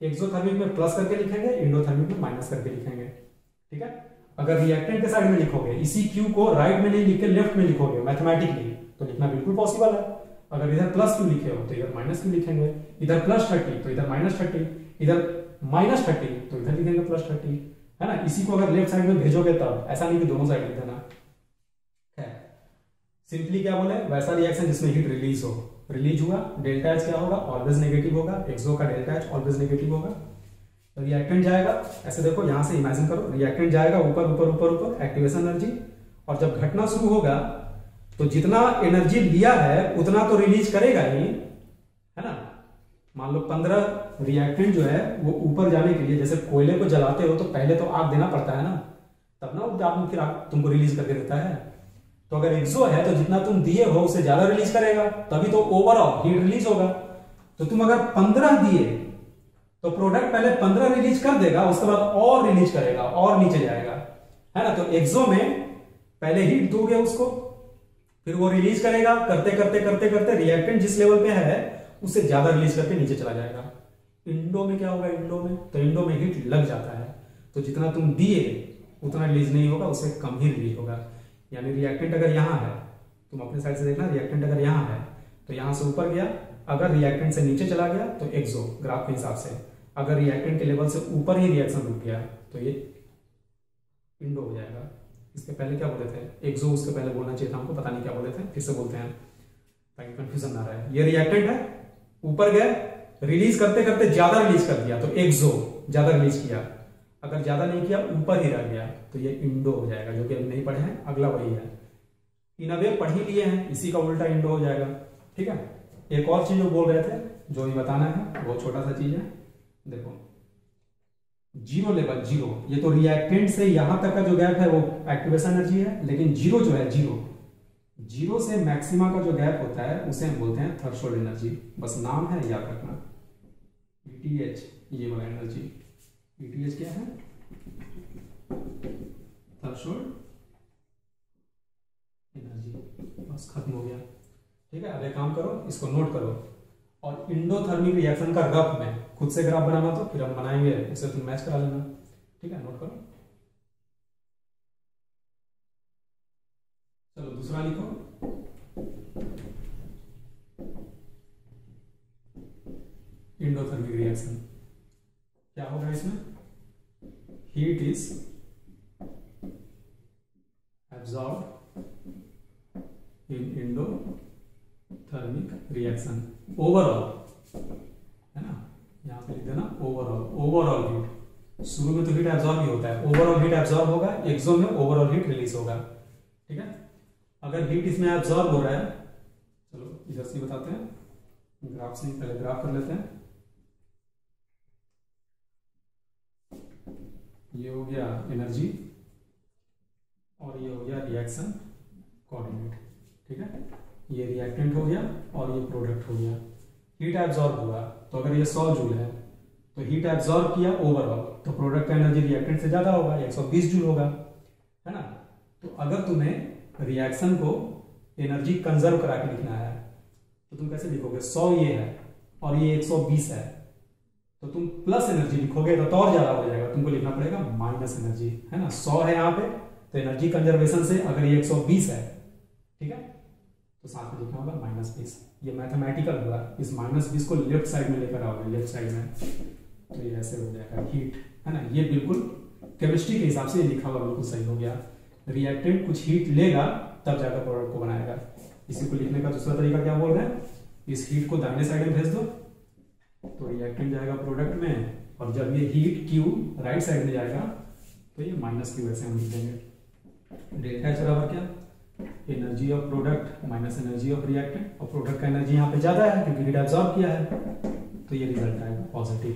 एक्सोथर्मिक में प्लस करके लिखेंगे, इंडोथर्मिक में माइनस करके लिखेंगे। ठीक है, अगर रिएक्टेंट के साइड में लिखोगे, इसी Q को राइट में नहीं लिख के लेफ्ट में लिखोगे मैथमेटिकली, तो लिखना बिल्कुल पॉसिबल है। अगर इधर प्लस Q लिखे हो तो इधर माइनस Q लिखेंगे, इधर प्लस 30 तो इधर माइनस 30, इधर माइनस 30 तो इधर लिखेंगे प्लस 30, है ना। इसी को अगर लेफ्ट साइड में भेजोगे तब, ऐसा नहीं कि दोनों साइड लिख देना है। सिंपली क्या बोले, वैसा रिएक्शन जिसमें हीट रिलीज हो, रिलीज हुआ, डेल्टा H क्या होगा, ऑलवेज नेगेटिव होगा, एक्सो का डेल्टा H ऑलवेज नेगेटिव होगा। तो रिएक्टेंट जाएगा, ऐसे देखो यहां से इमेजिन करो, रिएक्टेंट जाएगा ऊपर ऊपर ऊपर ऊपर, एक्टिवेशन एनर्जी, और जब घटना शुरू होगा तो जितना एनर्जी लिया है उतना तो रिलीज करेगा ही, है ना। मान लो 15 रिएक्टेंट जो है वो ऊपर जाने के लिए, जैसे कोयले को जलाते हो तो पहले तो आग देना पड़ता है ना, तब ना वो आग फिर तुमको रिलीज करके देता है। तो अगर एक्सो है तो जितना तुम दिए हो उससे ज्यादा रिलीज करेगा, तभी तो ओवरऑल हीट रिलीज होगा। तो तुम अगर 15 दिए तो प्रोडक्ट पहले 15 रिलीज कर देगा, उसके बाद और रिलीज करेगा और नीचे जाएगा, है ना। तो एक्सो में पहले हीट दोगे उसको, फिर वो रिलीज करेगा, करते करते करते करते रिएक्टेंट जिस लेवल पे है उससे ज्यादा रिलीज करके नीचे चला जाएगा। इंडो में क्या होगा, इंडो में तो इंडो में हीट लग जाता है, तो जितना तुम दिए उतना रिलीज नहीं होगा, उससे कम ही रिलीज होगा। यानी रिएक्टेंट अगर यहां है, तुम अपने साइड से देखना, रिएक्टेंट अगर यहां है तो यहां से ऊपर गया, अगर रिएक्टेंट से नीचे चला गया तो एक्सो ग्राफ के हिसाब से, अगर रिएक्टेंट के लेवल से ऊपर ही रिएक्शन रुक गया तो ये इंडो हो जाएगा। इसके पहले क्या बोले थे, एक्सो, उसके पहले बोलना चाहिए था हमको, पता नहीं क्या बोले थे, फिर से बोलते हैं ताकि कंफ्यूजन ना रहे। ये रिएक्टेंट है, ऊपर गए, रिलीज करते करते ज्यादा रिलीज कर दिया तो एक्सो ज्यादा रिलीज किया, अगर ज्यादा नहीं किया ऊपर ही रह गया तो ये इंडो हो जाएगा, जो कि अभी नहीं पढ़े हैं, अगला वही है। इन अवे पढ़ ही लिए हैं, इसी का उल्टा इंडो हो जाएगा। ठीक है, एक और चीज जो बोल रहे थे, जो ये बताना है, बहुत छोटा सा चीज है, देखो जीरो लेवल, जीरो, ये तो रिएक्टेंट से यहां तक का जो गैप है वो एक्टिवेशन एनर्जी है, लेकिन जीरो जो है, जीरो से मैक्सिमा का जो गैप होता है उसे हम बोलते हैं थ्रेशोल्ड एनर्जी। बस नाम है, याद रखना, ETH, ये वाला एनर्जी। ETH क्या है, थ्रेशोल्ड एनर्जी। बस खत्म हो गया। ठीक है, अब एक काम करो, इसको नोट करो, और इंडोथर्मिक रिएक्शन का रफ में खुद से ग्राफ बनाना तो फिर हम बनाएंगे, उसे तुम मैच करा लेना। ठीक है, नोट करो। चलो दूसरा लिखो, इंडोथर्मिक रिएक्शन क्या होगा इसमें, heat is absorbed in endothermic reaction overall, है ना, यहां पे लिख देना ओवरऑल हीट। शुरू में तो हीट एब्सॉर्ब ही होता है, ओवरऑल हीट एब्सॉर्ब होगा, एक्सो में ओवरऑल हीट रिलीज होगा। ठीक है, अगर हीट इसमें एब्सॉर्ब हो रहा है, चलो इधर से बताते हैं, ग्राफ से पहले ग्राफ कर लेते हैं। ये हो गया एनर्जी और ये हो गया रिएक्शन कोऑर्डिनेट। ठीक है, ये रिएक्टेंट हो गया और ये प्रोडक्ट हो गया। हीट एब्सॉर्ब हुआ, तो अगर ये 100 जूल है तो हीट एब्सॉर्ब किया ओवरऑल, तो प्रोडक्ट का एनर्जी रिएक्टेंट से ज्यादा होगा, 120 जूल होगा, है ना। तो अगर तुम्हें रिएक्शन को एनर्जी कंजर्व करा के लिखना है, तो तुम कैसे लिखोगे? 100 ये है और ये 120 है, तो तुम प्लस एनर्जी लिखोगे तो और ज्यादा हो जाएगा, तुमको लिखना पड़ेगा माइनस एनर्जी, है ना। 100 है यहाँ पे, तो एनर्जी कंजर्वेशन से अगर ये 120 है, ठीक है, तो साथ में लिखना होगा -20। ये मैथमेटिकल हुआ, इस -20 को लेफ्ट साइड में लेकर आओगे, लेफ्ट साइड में, तो ये ऐसे हो जाएगा हीट, है ना। ये बिल्कुल केमिस्ट्री के हिसाब से ये लिखा हुआ बिल्कुल सही हो गया। रिएक्टेंट कुछ हीट लेगा तब जाकर प्रोडक्ट को बनाएगा। इसी को लिखने का दूसरा तरीका क्या बोल रहे हैं? इस हीट को दाहिने साइड में भेज दो तो रिएक्टेंट जाएगा प्रोडक्ट में, और जब ये हीट Q राइट साइड में जाएगा तो ये -Q ऐसे हम लिख देंगे। डेल्टा H बराबर क्या? Energy of product minus energy of reactant, और प्रोडक्ट का एनर्जी यहाँ पे ज्यादा है क्योंकि हीट एब्जॉर्ब किया है, तो ये रिजल्ट आएगा पॉजिटिव,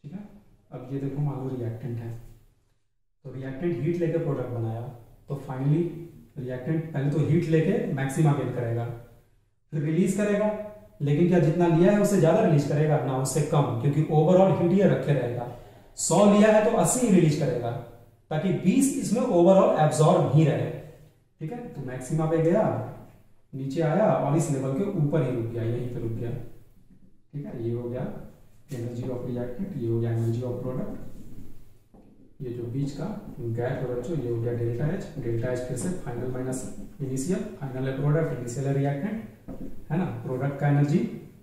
ठीक है। अब ये देखो मान लो रिएक्टेंट है, तो रिएक्टेंट हीट लेके प्रोडक्ट बनाया, तो फाइनली रिएक्टेंट पहले तो हीट लेके मैक्सिमा गेन करेगा, फिर रिलीज करेगा, लेकिन क्या जितना लिया है उससे ज्यादा रिलीज करेगा ना, उससे कम, क्योंकि ओवरऑल हीट ये रखे रहेगा। 100 लिया है तो 80 रिलीज करेगा, ताकि 20 इसमें ओवरऑल एब्जॉर्ब ही रहे, ठीक है। तो मैक्सिमा पे गया, नीचे आया और इस लेवल के ऊपर ही रुक गया, यहीं पे रुक गया, ठीक है। ये हो गया एनर्जी ऑफ रिएक्टेंट, ये हो गया एनर्जी ऑफ प्रोडक्ट, ये जो बीच का गैप है बच्चों ये हो गया डेल्टा H। डेल्टा H फिर से फाइनल माइनस इनिशियल, फाइनल है प्रोडक्ट, इनिशियल है रिएक्टेंट, है ना। प्रोडक्ट का एनर्जी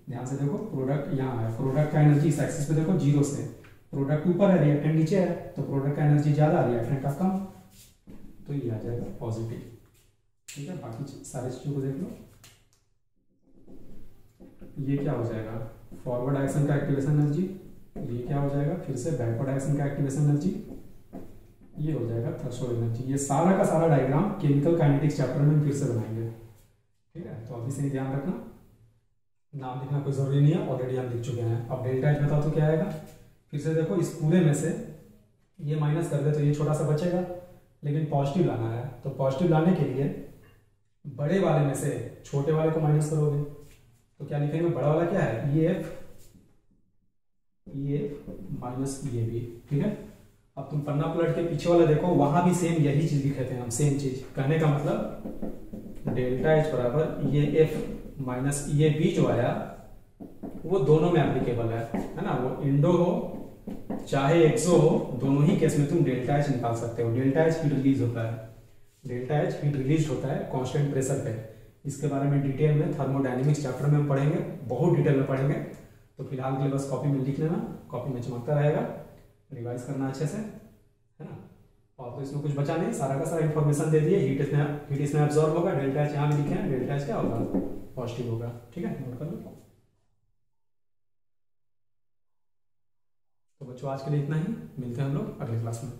ध्यान से देखो, प्रोडक्ट यहाँ है, प्रोडक्ट का एनर्जी इस एक्सिस पे देखो 0 से, प्रोडक्ट ऊपर है रिएक्टेंट नीचे है, तो प्रोडक्ट का एनर्जी ज्यादा रिएक्टेंट का कम, तो ये आ जाएगा पॉजिटिव, ठीक है। बाकी सारी चीजों को देख लो। ये क्या हो जाएगा? फॉरवर्ड एक्शन का एक्टिवेशन एनर्जी, ये क्या हो जाएगा? फिर से बैकवर्ड एक्शन का एक्टिवेशन एनर्जी, ये हो जाएगा थ्रेशोल्ड एनर्जी। ये सारा का सारा डायग्राम केमिकल काइनेटिक्स चैप्टर में हम फिर से बनाएंगे, ठीक है। तो अभी से ध्यान रखना, नाम लिखना कोई जरूरी नहीं है, ऑलरेडी हम लिख चुके हैं। अब डेल्टा H बताओ तो क्या आएगा? फिर से देखो इस पूरे में से ये माइनस कर दे तो ये छोटा सा बचेगा, लेकिन पॉजिटिव लाना है, तो पॉजिटिव लाने के लिए बड़े वाले में से छोटे वाले को माइनस करोगे, तो क्या लिखेंगे? बड़ा वाला क्या है? EF माइनस EAB, ठीक है। अब तुम पन्ना पलट के पीछे वाला देखो, वहां भी सेम यही चीज लिखे थे हम, सेम चीज। कहने का मतलब डेल्टा H बराबर EAF माइनस EAB जो आया वो दोनों में एप्लीकेबल है ना। वो इंडो हो चाहे एक्सो हो, दोनों ही केस में तुम डेल्टा H निकाल सकते हो। डेल्टा H हीट रिलीज होता है, डेल्टा H हीट रिलीज होता है कांस्टेंट प्रेशर पे। इसके बारे में डिटेल में थर्मोडायनेमिक्स चैप्टर में हम पढ़ेंगे, बहुत डिटेल में पढ़ेंगे। तो फिलहाल के लिए बस कॉपी में लिख लेना, कॉपी में चमकता रहेगा, रिवाइज करना अच्छे से, है ना। और तो इसमें कुछ बचा नहीं, सारा का सारा इन्फॉर्मेशन दे दिए। हीट इसमें एब्जॉर्ब होगा, डेल्टा H यहाँ भी लिखे हैं, डेल्टा H क्या होगा? पॉजिटिव होगा, ठीक है, नोट कर लो। तो बच्चों आज के लिए इतना ही, मिलते हैं हम लोग अगले क्लास में।